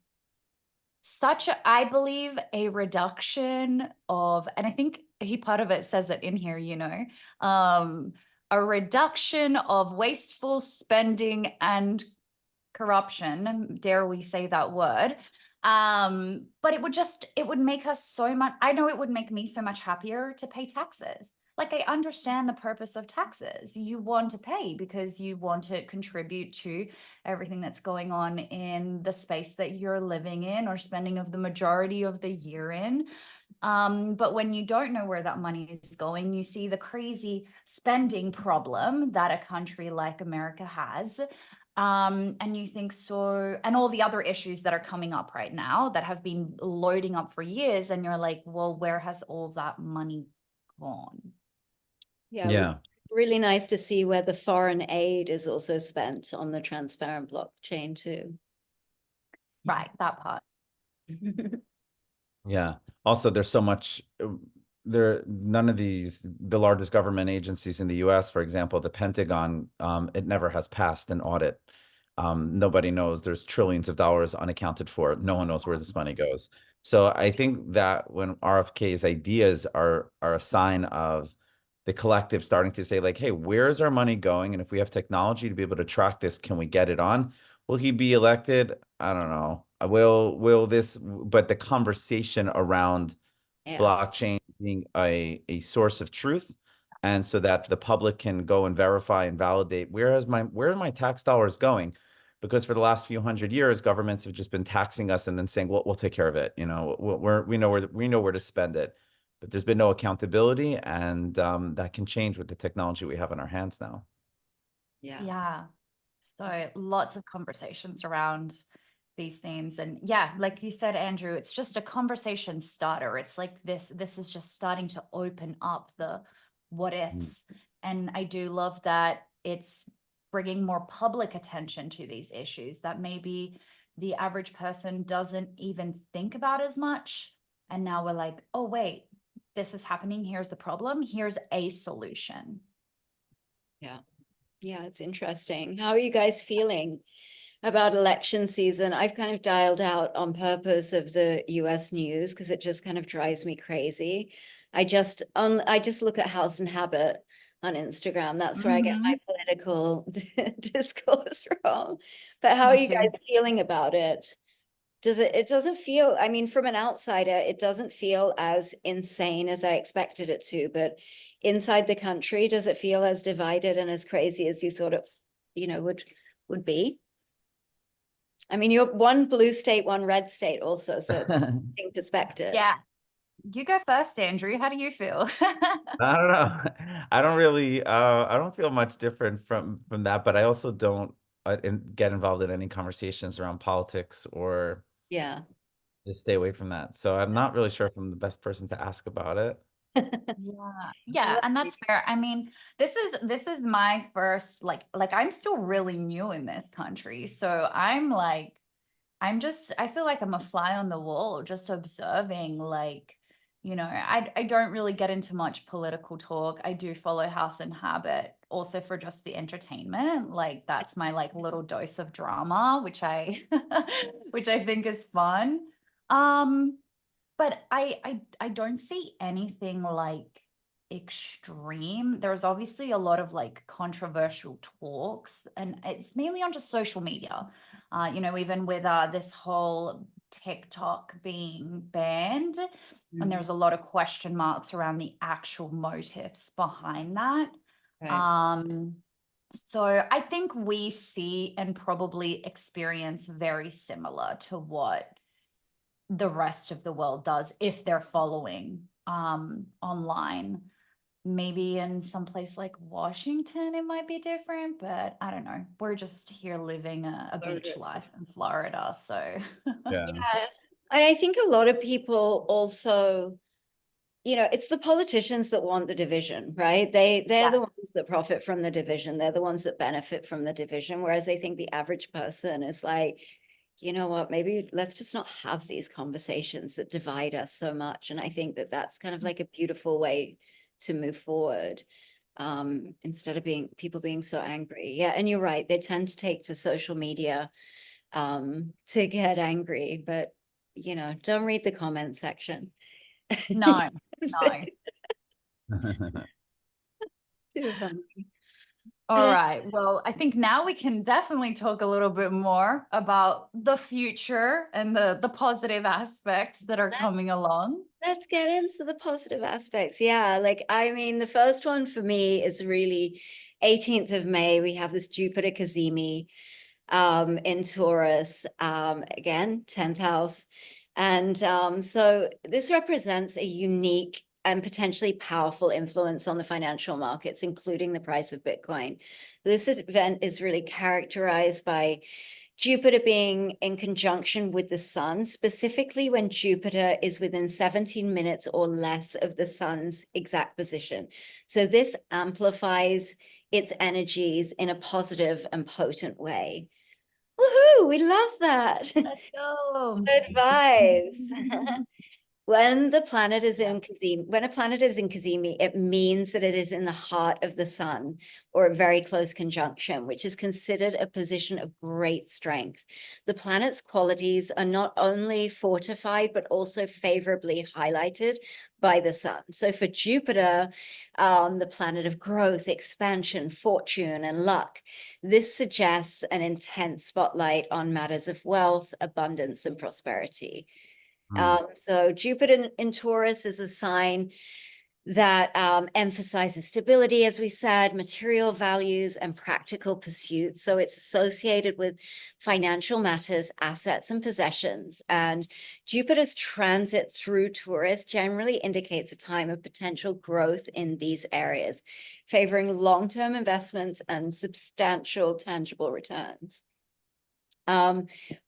such a, I believe, a reduction of, and I think part of it says it in here, a reduction of wasteful spending and corruption, dare we say that word. But it would make us so much, I know it would make me so much happier to pay taxes. Like, I understand the purpose of taxes. You want to pay because you want to contribute to everything that's going on in the space that you're living in or spending of the majority of the year in. But when you don't know where that money is going, you see the crazy spending problem that a country like America has. And you think so, and all the other issues that are coming up right now that have been loading up for years, and you're like, well, where has all that money gone? Yeah. Really nice to see where the foreign aid is also spent on the transparent blockchain too. Right, that part. Yeah. Also, there's so much none of the largest government agencies in the US, for example, the Pentagon, it never has passed an audit. Nobody knows. There's trillions of dollars unaccounted for. No one knows where this money goes. So I think that when RFK's ideas are a sign of the collective starting to say, like, hey, where's our money going? And if we have technology to be able to track this, can we get it on? Will he be elected? I don't know. Will this, but the conversation around blockchain being a source of truth, and so that the public can go and verify and validate where are my tax dollars going? Because for the last few hundred years, governments have just been taxing us and then saying, well, we'll take care of it. We know where to spend it, but there's been no accountability, and that can change with the technology we have in our hands now. Yeah. So lots of conversations around these themes. And yeah, like you said, Andrew, it's just a conversation starter. It's like this is just starting to open up the what ifs. And I do love that it's bringing more public attention to these issues that maybe the average person doesn't even think about as much. And now we're like, oh, wait, this is happening. Here's the problem. Here's a solution. Yeah, it's interesting. How are you guys feeling about election season? I've kind of dialed out on purpose of the US news because it just kind of drives me crazy. I just look at House and Habit on Instagram. That's where I get my political discourse from. But how are you guys feeling about it? It doesn't feel, I mean, from an outsider, it doesn't feel as insane as I expected it to, but inside the country, does it feel as divided and as crazy as you thought it, would be? I mean, you're one blue state, one red state also, so it's an interesting perspective. Yeah. You go first, Andrew. How do you feel? I don't know. I don't really, I don't feel much different from that, but I also don't get involved in any conversations around politics or just stay away from that. So I'm not really sure if I'm the best person to ask about it. Yeah, and that's fair. I mean, this is my first like I'm still really new in this country. So I feel like I'm a fly on the wall just observing, like, I don't really get into much political talk. I do follow House and Habit also for just the entertainment. Like that's my like little dose of drama, which I which I think is fun. But I don't see anything like extreme. There's obviously a lot of like controversial talks, and it's mainly on just social media. Even with this whole TikTok being banned, and there's a lot of question marks around the actual motives behind that. So I think we see and probably experience very similar to what the rest of the world does if they're following online. Maybe in some place like Washington it might be different, but I don't know. We're just here living a beach life in Florida, so Yeah. And I think a lot of people also you know, it's the politicians that want the division, right? They're the Yes. ones that profit from the division. They're the ones that benefit from the division. Whereas I think the average person is like, you know what, maybe let's just not have these conversations that divide us so much. And I think that that's kind of like a beautiful way to move forward, instead of people being so angry. Yeah, and you're right. They tend to take to social media to get angry, but you know, don't read the comment section. No, no. Too funny. All right. Well, I think now we can definitely talk a little bit more about the future and the positive aspects that are coming along. Let's get into the positive aspects. Yeah, like I mean, the first one for me is really 18th of May. We have this Jupiter Cazimi in Taurus, again, 10th house. And so this represents a unique and potentially powerful influence on the financial markets, including the price of Bitcoin. This event is really characterized by Jupiter being in conjunction with the sun, specifically when Jupiter is within 17 minutes or less of the sun's exact position. So this amplifies its energies in a positive and potent way. Woohoo, we love that. Let's go. Good vibes. When the planet is in Cazimi, when a planet is in Cazimi, it means that it is in the heart of the sun or a very close conjunction, which is considered a position of great strength. The planet's qualities are not only fortified, but also favorably highlighted by the sun. So for Jupiter, the planet of growth, expansion, fortune, and luck, this suggests an intense spotlight on matters of wealth, abundance, and prosperity. So Jupiter in Taurus is a sign that emphasizes stability, as we said, material values and practical pursuits. So it's associated with financial matters, assets, and possessions. And Jupiter's transit through Taurus generally indicates a time of potential growth in these areas, favoring long-term investments and substantial tangible returns.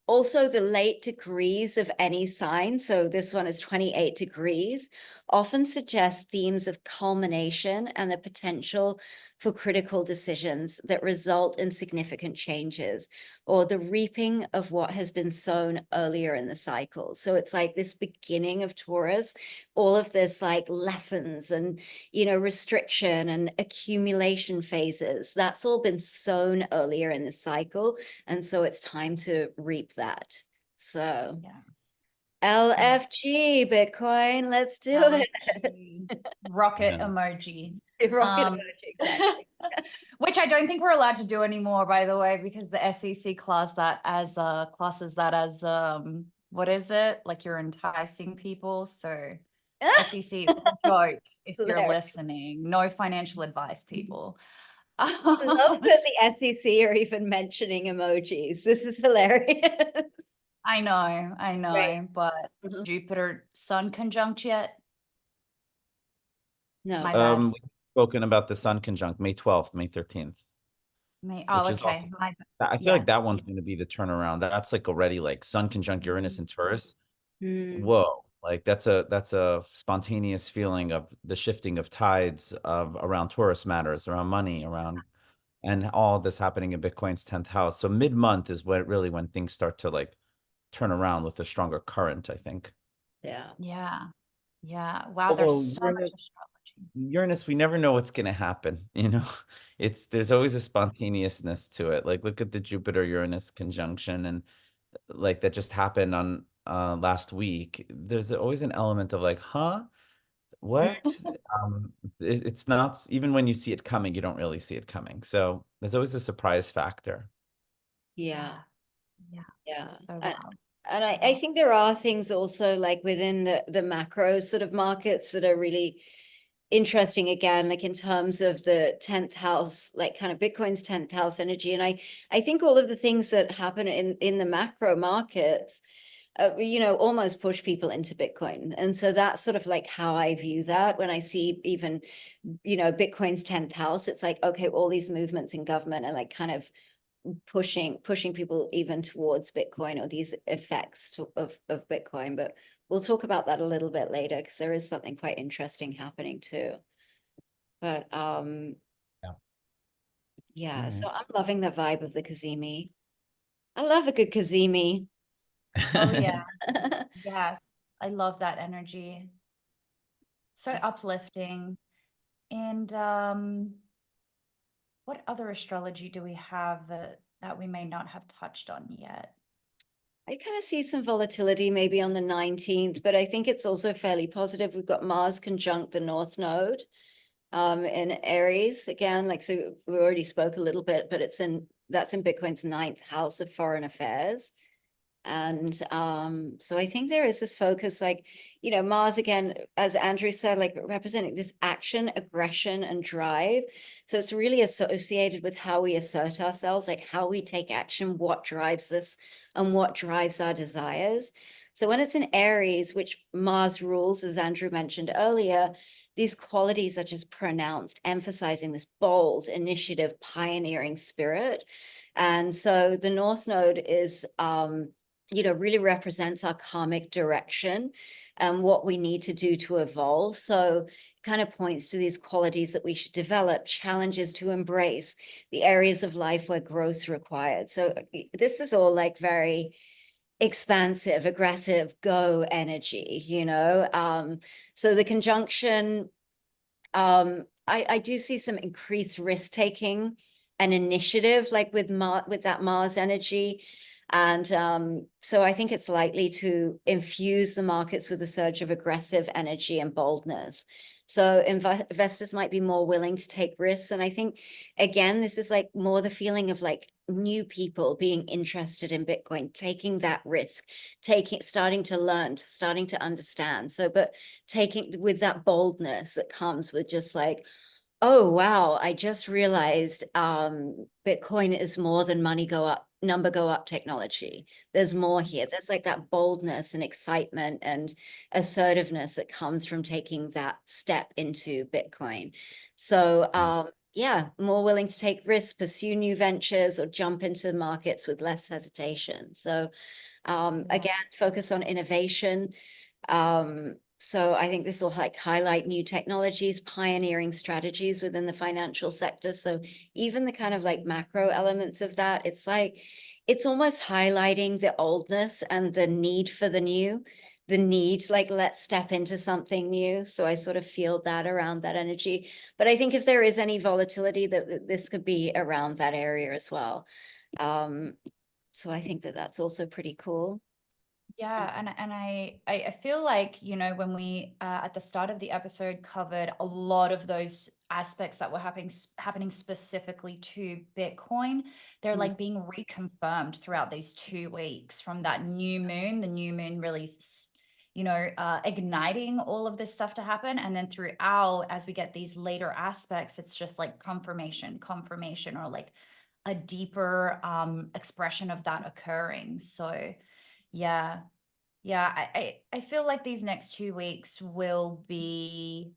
Also, the late degrees of any sign, so this one is 28 degrees, often suggests themes of culmination and the potential for critical decisions that result in significant changes or the reaping of what has been sown earlier in the cycle. So it's like this beginning of Taurus, all of this like lessons and, you know, restriction and accumulation phases, that's all been sown earlier in the cycle. And so it's time to reap that. So Yes. LFG Bitcoin, let's do it. LFG. Rocket Yeah. emoji. Rocket emoji, exactly. Which I don't think we're allowed to do anymore, by the way, because the SEC classes that as what is it? Like you're enticing people. So SEC joke if you're Hilarious. listening. No financial advice, people. I love that the SEC are even mentioning emojis. This is hilarious. I know, Right. but Mhm. Jupiter Sun conjunct yet? No. My bad. We've spoken about the Sun conjunct May 12th, May 13th, Oh, which is also, okay. I feel Yeah. like that one's going to be the turnaround. That's like already like Sun conjunct Uranus and Taurus. Mm, Whoa, like that's a spontaneous feeling of the shifting of tides of around Taurus matters, around money, around, and all this happening in Bitcoin's 10th house. So mid-month is when things start to like turn around with a stronger current, I think. yeah. Yeah. Yeah. Wow, there's Although so much astrology. Uranus, we never know what's going to happen, you know. There's always a spontaneousness to it. Like look at the Jupiter Uranus conjunction, and like that just happened on last week. There's always an element of like, huh? What? It's not, even when you see it coming, you don't really see it coming. So there's always a surprise factor. Yeah. Yeah. Yeah. So And, wow. and I think there are things also like within the macro sort of markets that are really interesting again, like in terms of the 10th house, like kind of Bitcoin's 10th house energy. And I think all of the things that happen in the macro markets, you know, almost push people into Bitcoin. And so that's sort of like how I view that when I see even, you know, Bitcoin's 10th house, it's like, okay, all these movements in government are like kind of pushing people even towards Bitcoin or these effects of Bitcoin. But we'll talk about that a little bit later because there is something quite interesting happening too. But yeah, so I'm loving the vibe of the Cazimi. I love a good Cazimi. Oh yeah. Yes. I love that energy. So uplifting. And what other astrology do we have that we may not have touched on yet? I kind of see some volatility maybe on the 19th, but I think it's also fairly positive. We've got Mars conjunct the North Node in Aries again. Like, so we already spoke a little bit, but that's in Bitcoin's 9th house of foreign affairs. And so I think there is this focus, like, you know, Mars again, as Andrew said, like representing this action, aggression, and drive. So it's really associated with how we assert ourselves, like how we take action, what drives this, and what drives our desires. So when it's in Aries, which Mars rules, as Andrew mentioned earlier, these qualities are just pronounced, emphasizing this bold, initiative, pioneering spirit. And so the North Node is you know, really represents our karmic direction and what we need to do to evolve. So it kind of points to these qualities that we should develop, challenges to embrace, the areas of life where growth's required. So this is all like very expansive, aggressive, go energy, you know? So the conjunction, I do see some increased risk-taking and initiative, like with that Mars energy. And so I think it's likely to infuse the markets with a surge of aggressive energy and boldness. So investors might be more willing to take risks. And I think, again, this is like more the feeling of like new people being interested in Bitcoin, taking that risk, starting to learn, starting to understand. So, but taking with that boldness that comes with just like, oh, wow, I just realized Bitcoin is more than number go up technology. There's more here. There's like that boldness and excitement and assertiveness that comes from taking that step into Bitcoin. So yeah, more willing to take risks, pursue new ventures, or jump into markets with less hesitation. So again, focus on innovation. So I think this will like highlight new technologies, pioneering strategies within the financial sector. So even the kind of like macro elements of that, it's like, it's almost highlighting the oldness and the need for the new, the need, like, let's step into something new. So I sort of feel that around that energy. But I think if there is any volatility, that this could be around that area as well. So I think that that's also pretty cool. Yeah, and I feel like, you know, when we at the start of the episode covered a lot of those aspects that were happening specifically to Bitcoin, they're like being reconfirmed throughout these 2 weeks from that new moon, the new moon really, you know, igniting all of this stuff to happen. And then throughout, as we get these later aspects, it's just like confirmation, or like a deeper expression of that occurring. So yeah. Yeah. I feel like these next 2 weeks will be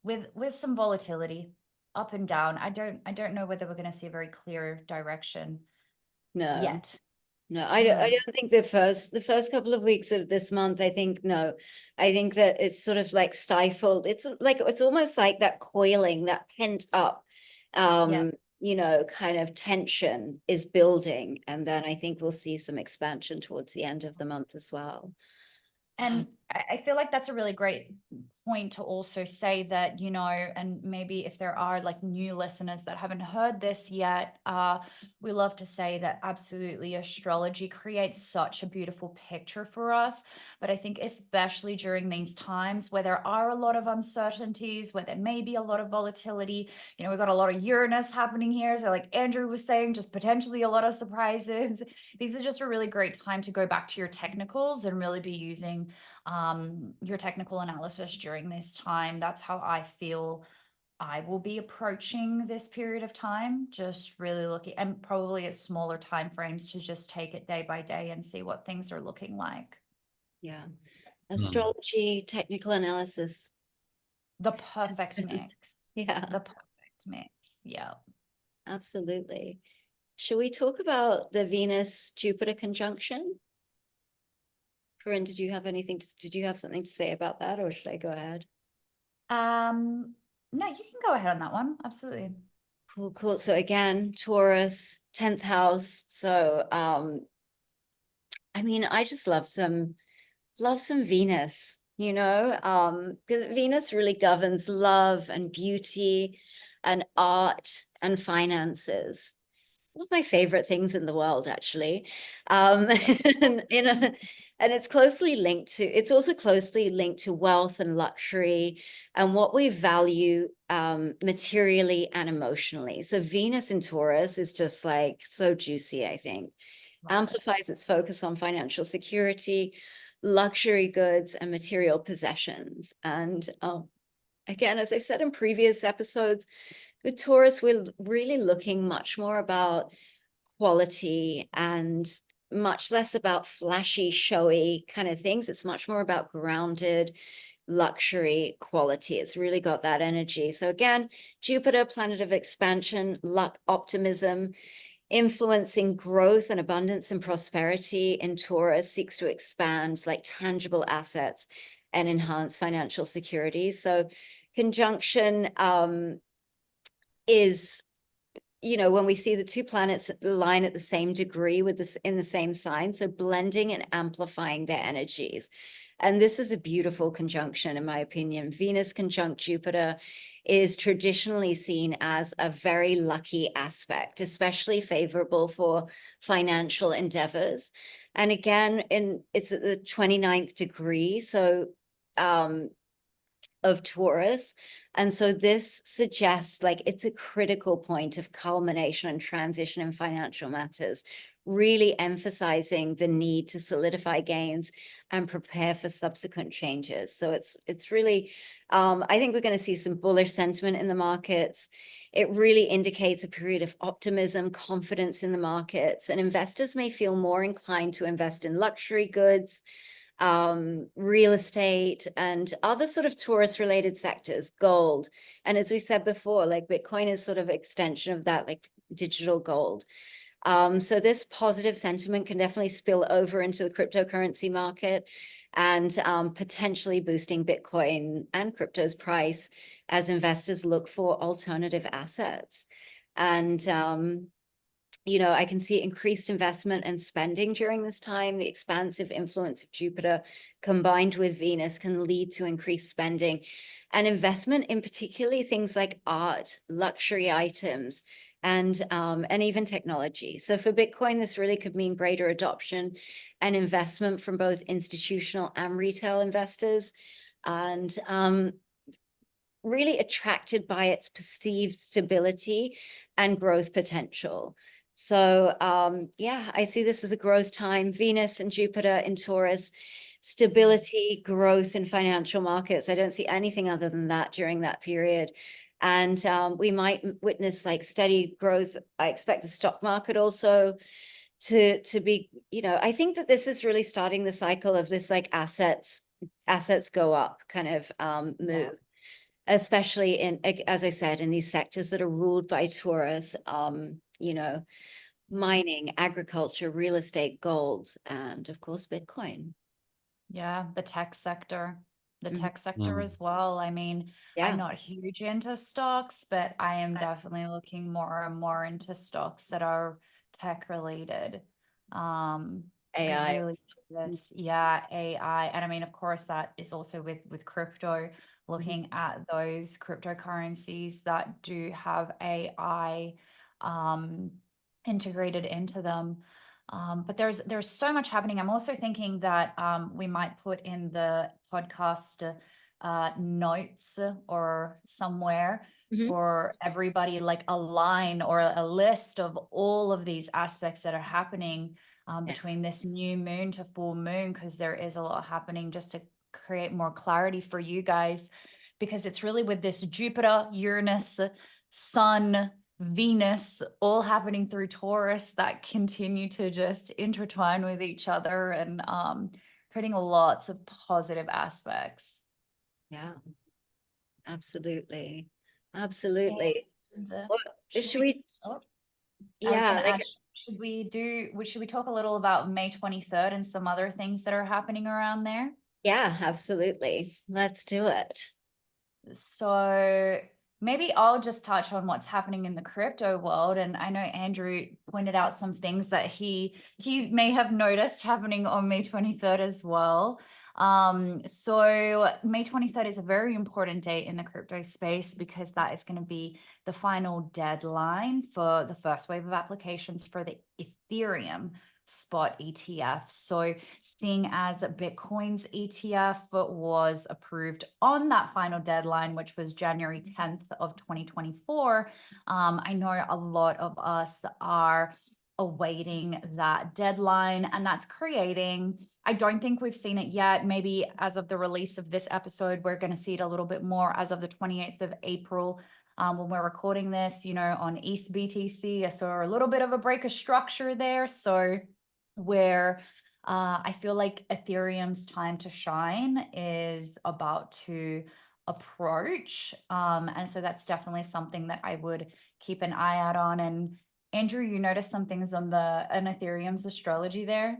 with some volatility up and down. I don't know whether we're going to see a very clear direction yet. No, I don't think the first couple of weeks of this month, I think, no, I think that it's sort of like stifled. It's like, it's almost like that coiling, that pent up, you know, kind of tension is building. And then I think we'll see some expansion towards the end of the month as well. And I feel like that's a really great point to also say that, you know, and maybe if there are like new listeners that haven't heard this yet, we love to say that absolutely astrology creates such a beautiful picture for us. But I think especially during these times where there are a lot of uncertainties, where there may be a lot of volatility, you know, we've got a lot of Uranus happening here. So like Andrew was saying, just potentially a lot of surprises. These are just a really great time to go back to your technicals and really be using your technical analysis during this time. That's how I feel I will be approaching this period of time, just really looking, and probably at smaller time frames, to just take it day by day and see what things are looking like. Yeah. Astrology, technical analysis. The perfect mix. Yeah. The perfect mix. Yeah. Absolutely. Should we talk about the Venus-Jupiter conjunction? Corinne, did you have something to say about that, or should I go ahead? No, you can go ahead on that one. Absolutely. Cool, cool. So again, Taurus, 10th house. So I mean, I just love some Venus, because Venus really governs love and beauty and art and finances. One of my favorite things in the world, actually. And, and it's also closely linked to wealth and luxury and what we value materially and emotionally. So Venus in Taurus is just like so juicy, I think. Amplifies its focus on financial security, luxury goods, and material possessions. And again, as I've said in previous episodes, with Taurus, we're really looking much more about quality and much less about flashy, showy kind of things. It's much more about grounded luxury quality. It's really got that energy. So again, Jupiter, planet of expansion, luck, optimism, influencing growth and abundance and prosperity in Taurus, seeks to expand like tangible assets and enhance financial security. So conjunction is, when we see the two planets align at the same degree with this in the same sign, so blending and amplifying their energies. And this is a beautiful conjunction, in my opinion. Venus conjunct Jupiter is traditionally seen as a very lucky aspect, especially favorable for financial endeavors. And again, it's at the 29th degree, so of Taurus. And so this suggests like it's a critical point of culmination and transition in financial matters, really emphasizing the need to solidify gains and prepare for subsequent changes. So it's really, I think we're going to see some bullish sentiment in the markets. It really indicates a period of optimism, confidence in the markets, and investors may feel more inclined to invest in luxury goods, real estate, and other sort of Taurus related sectors, gold. And as we said before, like Bitcoin is sort of extension of that, like digital gold. So this positive sentiment can definitely spill over into the cryptocurrency market and potentially boosting Bitcoin and crypto's price as investors look for alternative assets. And I can see increased investment and spending during this time. The expansive influence of Jupiter combined with Venus can lead to increased spending and investment in particularly things like art, luxury items, and even technology. So for Bitcoin, this really could mean greater adoption and investment from both institutional and retail investors, and really attracted by its perceived stability and growth potential. So yeah, I see this as a growth time. Venus and Jupiter in Taurus, stability, growth in financial markets. I don't see anything other than that during that period. And we might witness like steady growth. I expect the stock market also to be, I think that this is really starting the cycle of this like assets go up kind of move. Especially in, as I said, in these sectors that are ruled by Taurus, mining, agriculture, real estate, gold, and of course, Bitcoin. Yeah, the tech sector. The Mhm. tech sector as well. I mean, I'm Yeah. not huge into stocks, but I am definitely looking more and more into stocks that are tech related. AI. Really this, yeah, AI. And I mean, of course, that is also with crypto, looking at those cryptocurrencies that do have AI integrated into them. But there's so much happening. I'm also thinking that we might put in the podcast notes or somewhere for everybody, like a line or a list of all of these aspects that are happening between this new moon to full moon, because there is a lot happening, just to create more clarity for you guys, because it's really with this Jupiter, Uranus, Sun, Venus all happening through Taurus that continue to just intertwine with each other and creating lots of positive aspects. Yeah, absolutely. Absolutely. And, Should we? Oh, Yeah, like, should we talk a little about May 23rd and some other things that are happening around there? Yeah, absolutely. Let's do it. So maybe I'll just touch on what's happening in the crypto world. And I know Andrew pointed out some things that he may have noticed happening on May 23rd as well. So May 23rd is a very important date in the crypto space because that is going to be the final deadline for the first wave of applications for the Ethereum spot ETF. So seeing as Bitcoin's ETF was approved on that final deadline, which was January 10th of 2024, I know a lot of us are awaiting that deadline, and that's creating, I don't think we've seen it yet. Maybe as of the release of this episode, we're going to see it a little bit more as of the 28th of April. When we're recording this, on ETH BTC, I saw a little bit of a break of structure there. So where I feel like Ethereum's time to shine is about to approach. And so that's definitely something that I would keep an eye out on. And Andrew, you noticed some things on Ethereum's astrology there?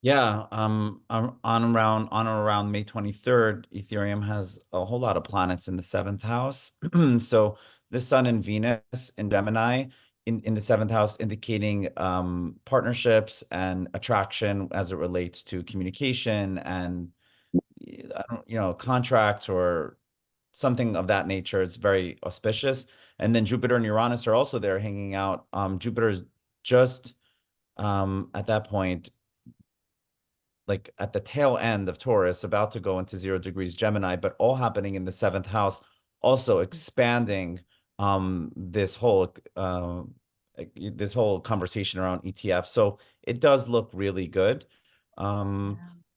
Yeah, on or around May 23rd, Ethereum has a whole lot of planets in the seventh house. So the Sun and Venus in Gemini in the seventh house, indicating partnerships and attraction as it relates to communication and I don't, contracts or something of that nature. It's very auspicious. And then Jupiter and Uranus are also there hanging out. Jupiter's just at that point, like at the tail end of Taurus, about to go into 0 degrees Gemini, but all happening in the seventh house, also expanding this whole conversation around ETFs. So it does look really good.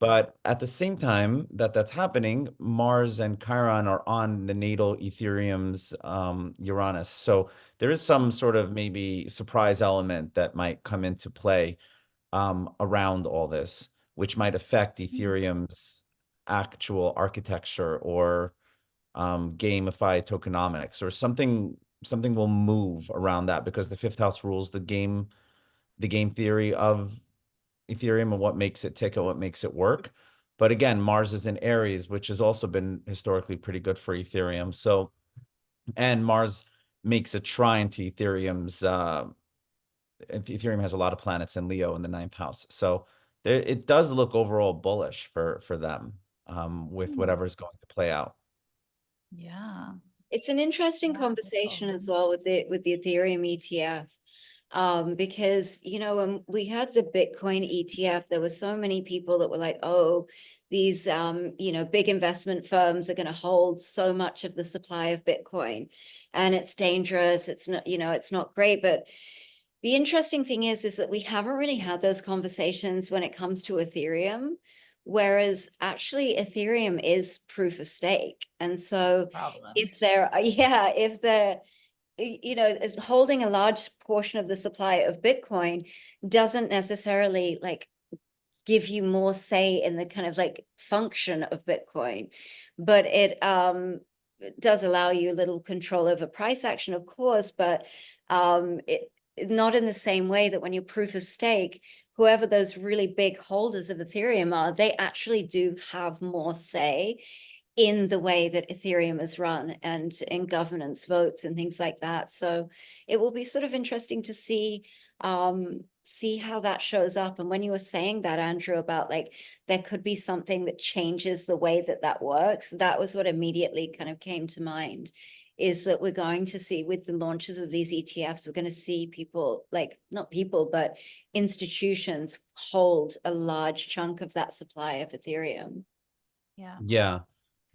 But at the same time that's happening, Mars and Chiron are on the natal Ethereum's Uranus. So there is some sort of maybe surprise element that might come into play around all this, which might affect Ethereum's actual architecture or gamify tokenomics or something. Something will move around that because the fifth house rules the game theory of Ethereum and what makes it tick and what makes it work. But again, Mars is in Aries, which has also been historically pretty good for Ethereum. So, and Mars makes a trine to Ethereum's Ethereum has a lot of planets in Leo in the ninth house. So it does look overall bullish for them with whatever's going to play out. Yeah. It's an interesting conversation as well with the Ethereum ETF. Because, when we had the Bitcoin ETF, there were so many people that were like, oh, these, big investment firms are going to hold so much of the supply of Bitcoin and it's dangerous. It's not, it's not great. But the interesting thing is that we haven't really had those conversations when it comes to Ethereum, whereas actually Ethereum is proof of stake. And so if they're holding a large portion of the supply of Bitcoin doesn't necessarily like give you more say in the kind of like function of Bitcoin, but it does allow you a little control over price action, of course, but it not in the same way that when you're proof of stake, whoever those really big holders of Ethereum are, they actually do have more say in the way that Ethereum is run and in governance votes and things like that. So it will be sort of interesting to see how that shows up. And when you were saying that, Andrew, about like there could be something that changes the way that works, that was what immediately kind of came to mind, is that we're going to see with the launches of these ETFs, we're going to see people, like not people, but institutions hold a large chunk of that supply of Ethereum. Yeah.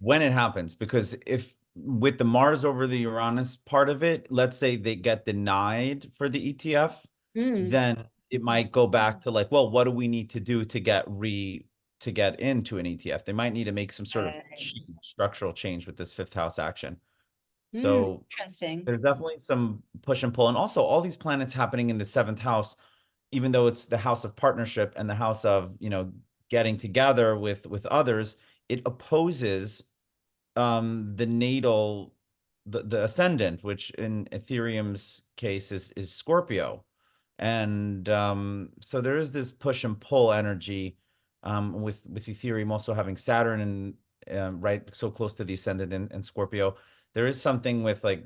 When it happens, because if with the Mars over the Uranus part of it, let's say they get denied for the ETF, then it might go back to like, well, what do we need to do to get into an ETF? They might need to make some sort of structural change with this fifth house action. So interesting. There's definitely some push and pull. And also all these planets happening in the seventh house, even though it's the house of partnership and the house of, getting together with others, it opposes the natal, the ascendant, which in Ethereum's case is Scorpio. And so there is this push and pull energy with Ethereum also having Saturn and right so close to the ascendant in Scorpio. There is something with like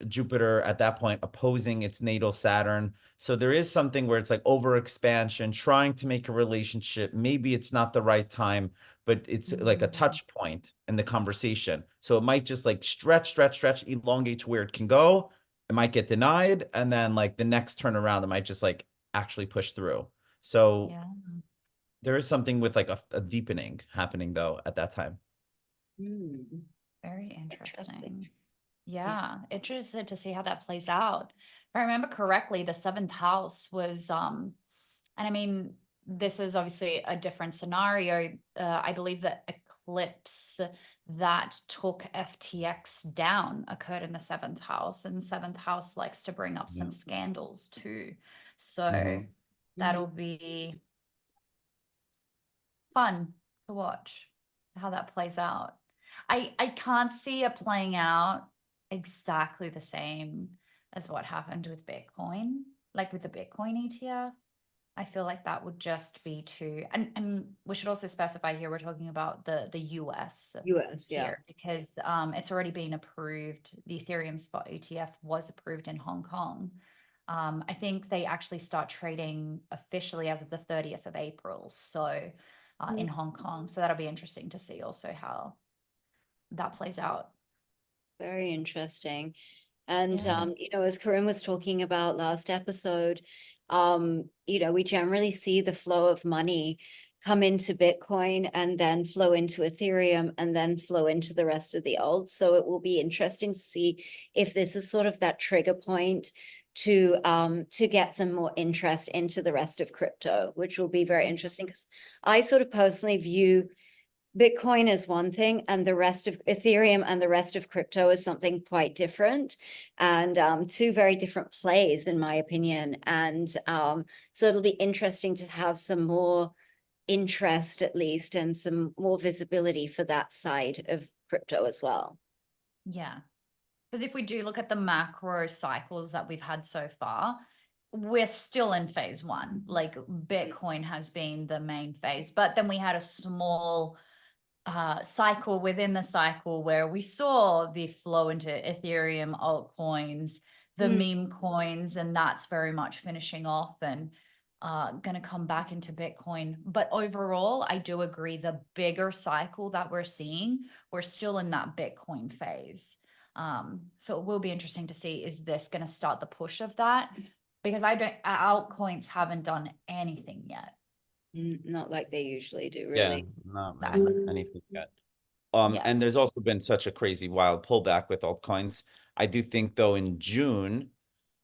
Jupiter at that point opposing its natal Saturn. So there is something where it's like over expansion, trying to make a relationship. Maybe it's not the right time, but it's like a touch point in the conversation. So it might just like stretch, elongate to where it can go. It might get denied. And then like the next turnaround, it might just like actually push through. So Yeah. there is something with like a deepening happening though at that time. Very interesting. Yeah, interested to see how that plays out. If I remember correctly, the seventh house was, and I mean, this is obviously a different scenario. I believe the eclipse that took FTX down occurred in the seventh house, and seventh house likes to bring up some scandals too. So that'll be fun to watch how that plays out. I can't see it playing out exactly the same as what happened with Bitcoin, like with the Bitcoin ETF. I feel like that would just be too, and we should also specify here, we're talking about the US here, because it's already been approved. The Ethereum spot ETF was approved in Hong Kong. I think they actually start trading officially as of the 30th of April. So in Hong Kong. So that'll be interesting to see also how that plays out. Very interesting. And, Yeah. you know, as Corinne was talking about last episode, you know, we generally see the flow of money come into Bitcoin and then flow into Ethereum and then flow into the rest of the alts. So it will be interesting to see if this is sort of that trigger point to get some more interest into the rest of crypto, which will be very interesting, because I sort of personally view Bitcoin is one thing, and the rest of Ethereum and the rest of crypto is something quite different, and two very different plays, in my opinion. And so it'll be interesting to have some more interest, at least, and some more visibility for that side of crypto as well. Yeah. Because if we do look at the macro cycles that we've had so far, we're still in phase one. Like Bitcoin has been the main phase, but then we had a small cycle within the cycle where we saw the flow into Ethereum, altcoins, the meme coins, and that's very much finishing off and going to come back into Bitcoin. But overall, I do agree, the bigger cycle that we're seeing, we're still in that Bitcoin phase. So it will be interesting to see, is this going to start the push of that? Because altcoins haven't done anything yet. Not like they usually do, Yeah, really. not Exactly. really anything yet. Yeah. And there's also been such a crazy wild pullback with altcoins. I do think though in June,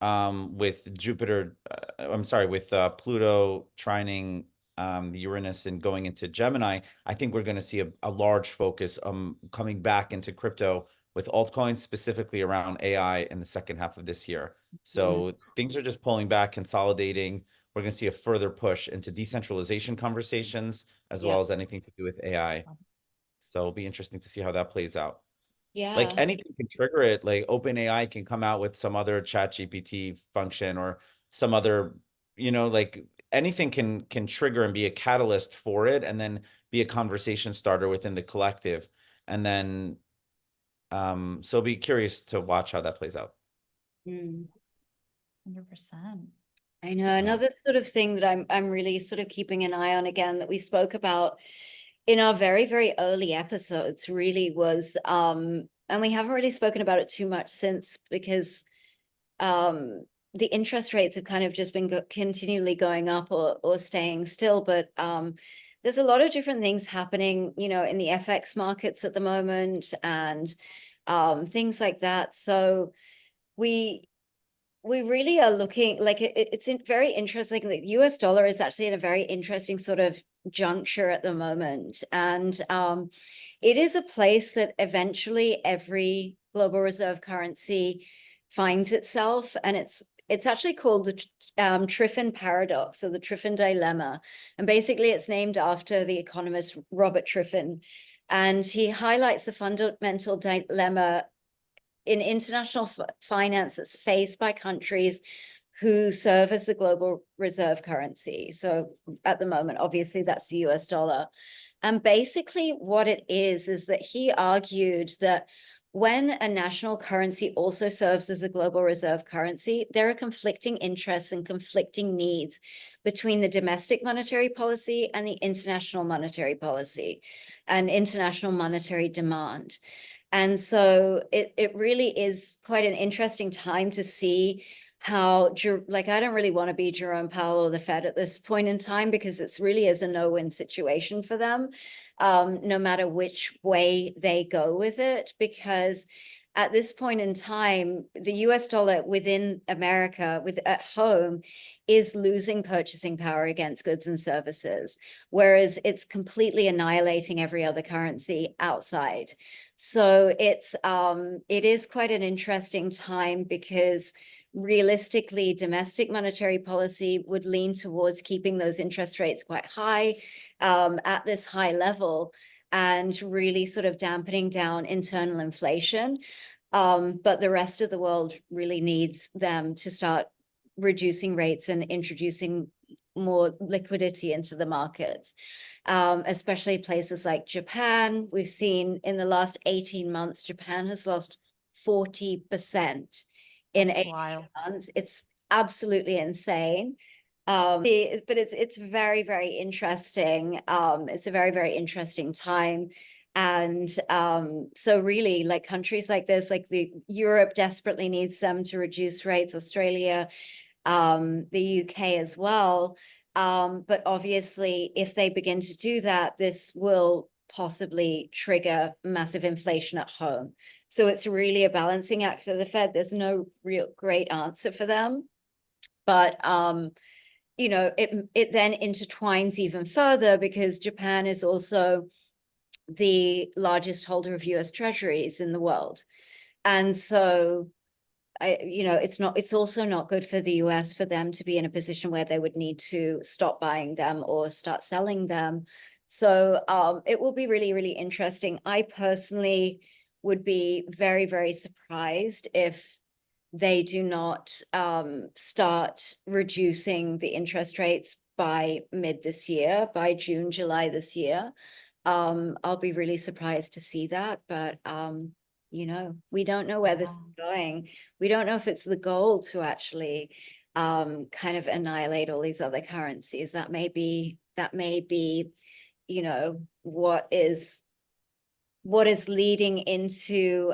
with Jupiter, with Pluto trining the Uranus and going into Gemini, I think we're going to see a large focus coming back into crypto with altcoins, specifically around AI in the second half of this year. So things are just pulling back, consolidating. We're going to see a further push into decentralization conversations, as well as anything to do with AI. So it'll be interesting to see how that plays out. Yeah. Like anything can trigger it. Like OpenAI can come out with some other ChatGPT function or some other, you know, like anything can trigger and be a catalyst for it, and then be a conversation starter within the collective. And then so be curious to watch how that plays out. 100%. I know another sort of thing that I'm really sort of keeping an eye on, again, that we spoke about in our very, very early episodes, really was, and we haven't really spoken about it too much since, because the interest rates have kind of just been continually going up or staying still. But there's a lot of different things happening, you know, in the FX markets at the moment, and things like that. So we really are looking, like, it's very interesting. The US dollar is actually in a very interesting sort of juncture at the moment. And it is a place that eventually every global reserve currency finds itself. And it's actually called the Triffin paradox, or the Triffin dilemma. And basically it's named after the economist Robert Triffin. And he highlights the fundamental dilemma in international finance that's faced by countries who serve as the global reserve currency. So at the moment, obviously, that's the US dollar. And basically what it is that he argued that when a national currency also serves as a global reserve currency, there are conflicting interests and conflicting needs between the domestic monetary policy and the international monetary policy and international monetary demand. And so it really is quite an interesting time to see how, like, I don't really want to be Jerome Powell or the Fed at this point in time, because it's really is a no-win situation for them, no matter which way they go with it, because at this point in time, the US dollar within America, at home, is losing purchasing power against goods and services, whereas it's completely annihilating every other currency outside. So it is quite an interesting time, because realistically, domestic monetary policy would lean towards keeping those interest rates quite high, at this high level, and really sort of dampening down internal inflation. But the rest of the world really needs them to start reducing rates and introducing more liquidity into the markets, especially places like Japan. We've seen in the last 18 months, Japan has lost 40% in 18 months. It's absolutely insane. But it's very, very interesting. It's a very, very interesting time. And so really, like, countries like this, like Europe desperately needs them to reduce rates, Australia, the UK as well. But obviously, if they begin to do that, this will possibly trigger massive inflation at home. So it's really a balancing act for the Fed. There's no real great answer for them. But you know, it then intertwines even further, because Japan is also the largest holder of US treasuries in the world. And so it's also not good for the US for them to be in a position where they would need to stop buying them or start selling them. So it will be really, really interesting. I personally would be very, very surprised if they do not start reducing the interest rates by mid this year, by June, July this year. I'll be really surprised to see that, but we don't know where this is going. We don't know if it's the goal to actually kind of annihilate all these other currencies. That may be, what is leading into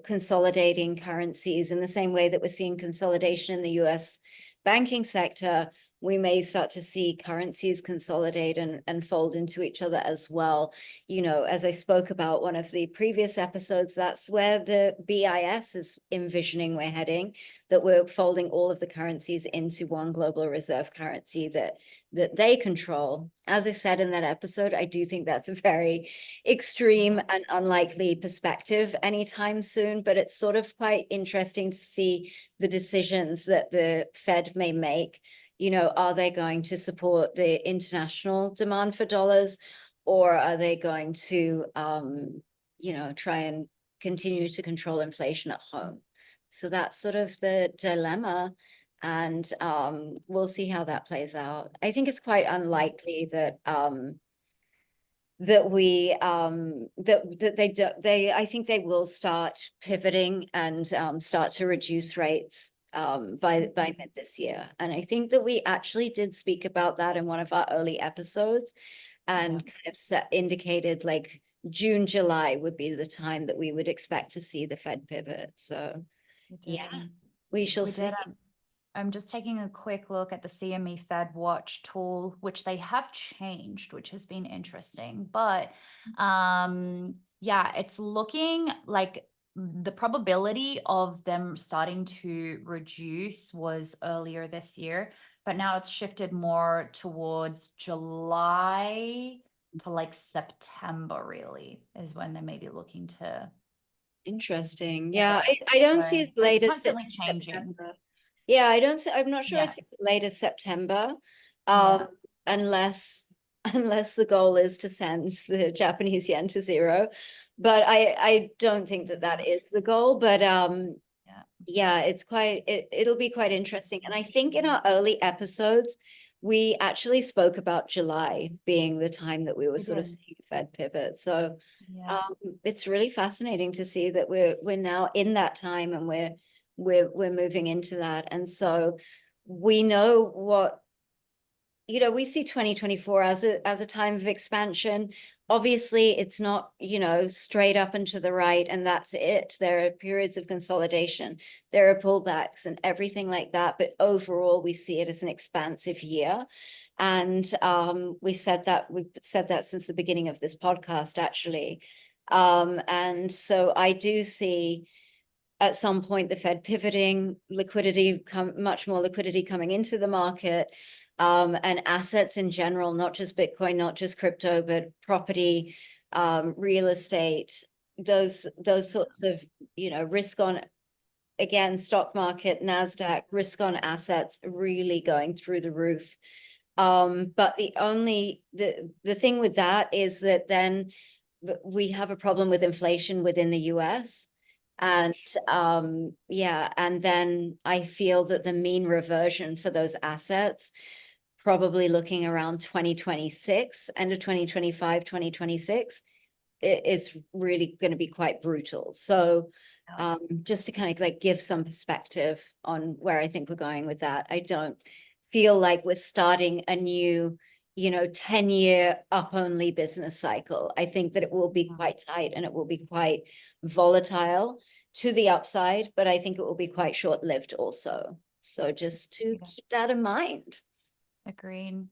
consolidating currencies in the same way that we're seeing consolidation in the US banking sector. We may start to see currencies consolidate and fold into each other as well. As I spoke about one of the previous episodes, that's where the BIS is envisioning we're heading, that we're folding all of the currencies into one global reserve currency that they control. As I said in that episode, I do think that's a very extreme and unlikely perspective anytime soon, but it's sort of quite interesting to see the decisions that the Fed may make. Are they going to support the international demand for dollars, or are they going to, try and continue to control inflation at home? So that's sort of the dilemma, and we'll see how that plays out. I think it's quite unlikely that I think they will start pivoting and start to reduce rates by mid this year. And I think that we actually did speak about that in one of our early episodes, and kind of indicated like June, July would be the time that we would expect to see the Fed pivot. So we shall see. I'm just taking a quick look at the CME Fed Watch tool, which they have changed, which has been interesting. But it's looking like the probability of them starting to reduce was earlier this year, but now it's shifted more towards July to like September, really, is when they may be looking to. Interesting. Yeah, I don't see as late as constantly changing. September. Yeah, I'm not sure I see as late as September, unless the goal is to send the Japanese yen to zero. But I don't think that is the goal. But Yeah, it'll be quite interesting. And I think in our early episodes, we actually spoke about July being the time that we were We sort of did. seeing Fed pivot. So Yeah. it's really fascinating to see that we're now in that time, and we're moving into that. And so we know what, we see 2024 as a time of expansion. Obviously, it's not, straight up and to the right, and that's it. There are periods of consolidation, there are pullbacks and everything like that. But overall, we see it as an expansive year. And we've said that since the beginning of this podcast, actually. And so I do see at some point the Fed pivoting, much more liquidity coming into the market, and assets in general, not just Bitcoin, not just crypto, but property, real estate, those sorts of, risk on, again, stock market, NASDAQ, risk on assets really going through the roof. But the thing with that is that then we have a problem with inflation within the US. And and then I feel that the mean reversion for those assets, probably looking around 2026, end of 2025, 2026, it is really going to be quite brutal. So just to kind of like give some perspective on where I think we're going with that. I don't feel like we're starting a new 10-year up only business cycle. I think that it will be quite tight, and it will be quite volatile to the upside, but I think it will be quite short-lived also. So just to keep that in mind. Agreed.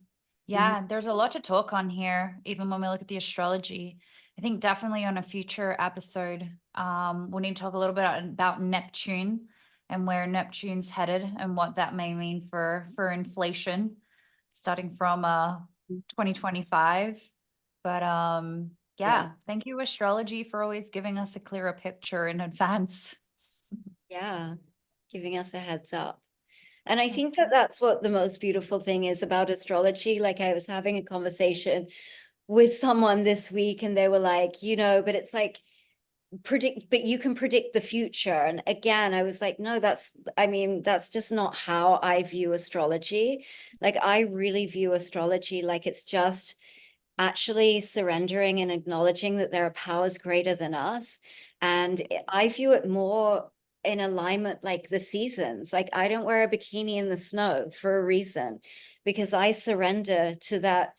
Yeah, there's a lot to talk on here, even when we look at the astrology. I think definitely on a future episode, we'll need to talk a little bit about Neptune and where Neptune's headed and what that may mean for inflation starting from 2025. But yeah, thank you, astrology, for always giving us a clearer picture in advance. Yeah, giving us a heads up. And I think that that's what the most beautiful thing is about astrology. Like, I was having a conversation with someone this week, and they were like, but it's like but you can predict the future. And again, I was like, no, that's just not how I view astrology. Like, I really view astrology like it's just actually surrendering and acknowledging that there are powers greater than us. And I view it more in alignment, like the seasons. Like, I don't wear a bikini in the snow for a reason, because I surrender to that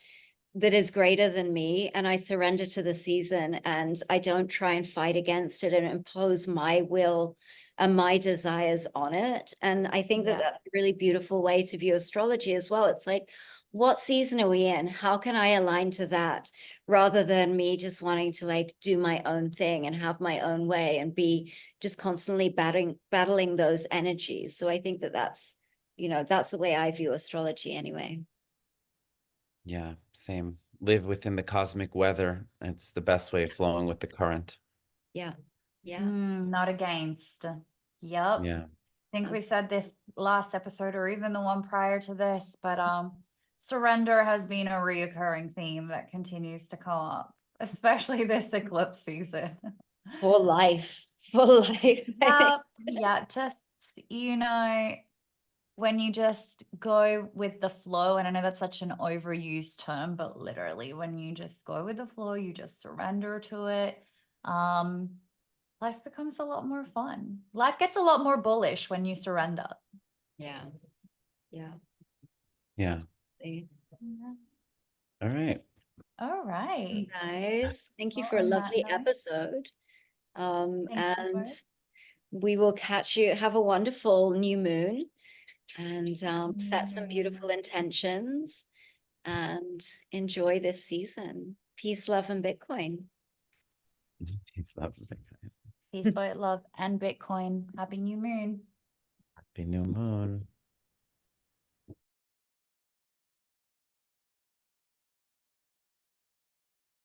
is greater than me, and I surrender to the season, and I don't try and fight against it and impose my will and my desires on it. And I think that that's a really beautiful way to view astrology as well. It's like, what season are we in? How can I align to that, rather than me just wanting to like do my own thing and have my own way and be just constantly battling those energies. So I think that that's the way I view astrology anyway. Yeah, same. Live within the cosmic weather. It's the best way of flowing with the current. Yeah. Yeah. Not against. Yep. Yeah. I think we said this last episode, or even the one prior to this, but surrender has been a reoccurring theme that continues to come up, especially this eclipse season. For life. For life. Yeah, just, when you just go with the flow, and I know that's such an overused term, but literally when you just go with the flow, you just surrender to it. Life becomes a lot more fun. Life gets a lot more bullish when you surrender. Yeah. Yeah. Yeah. Absolutely. All right. All right. Guys, thank you for a lovely episode. And we will catch you. Have a wonderful new moon, and set some beautiful intentions, and enjoy this season. Peace, love, and Bitcoin. Peace, love, Peace, love, and Bitcoin. Happy new moon. Happy new moon.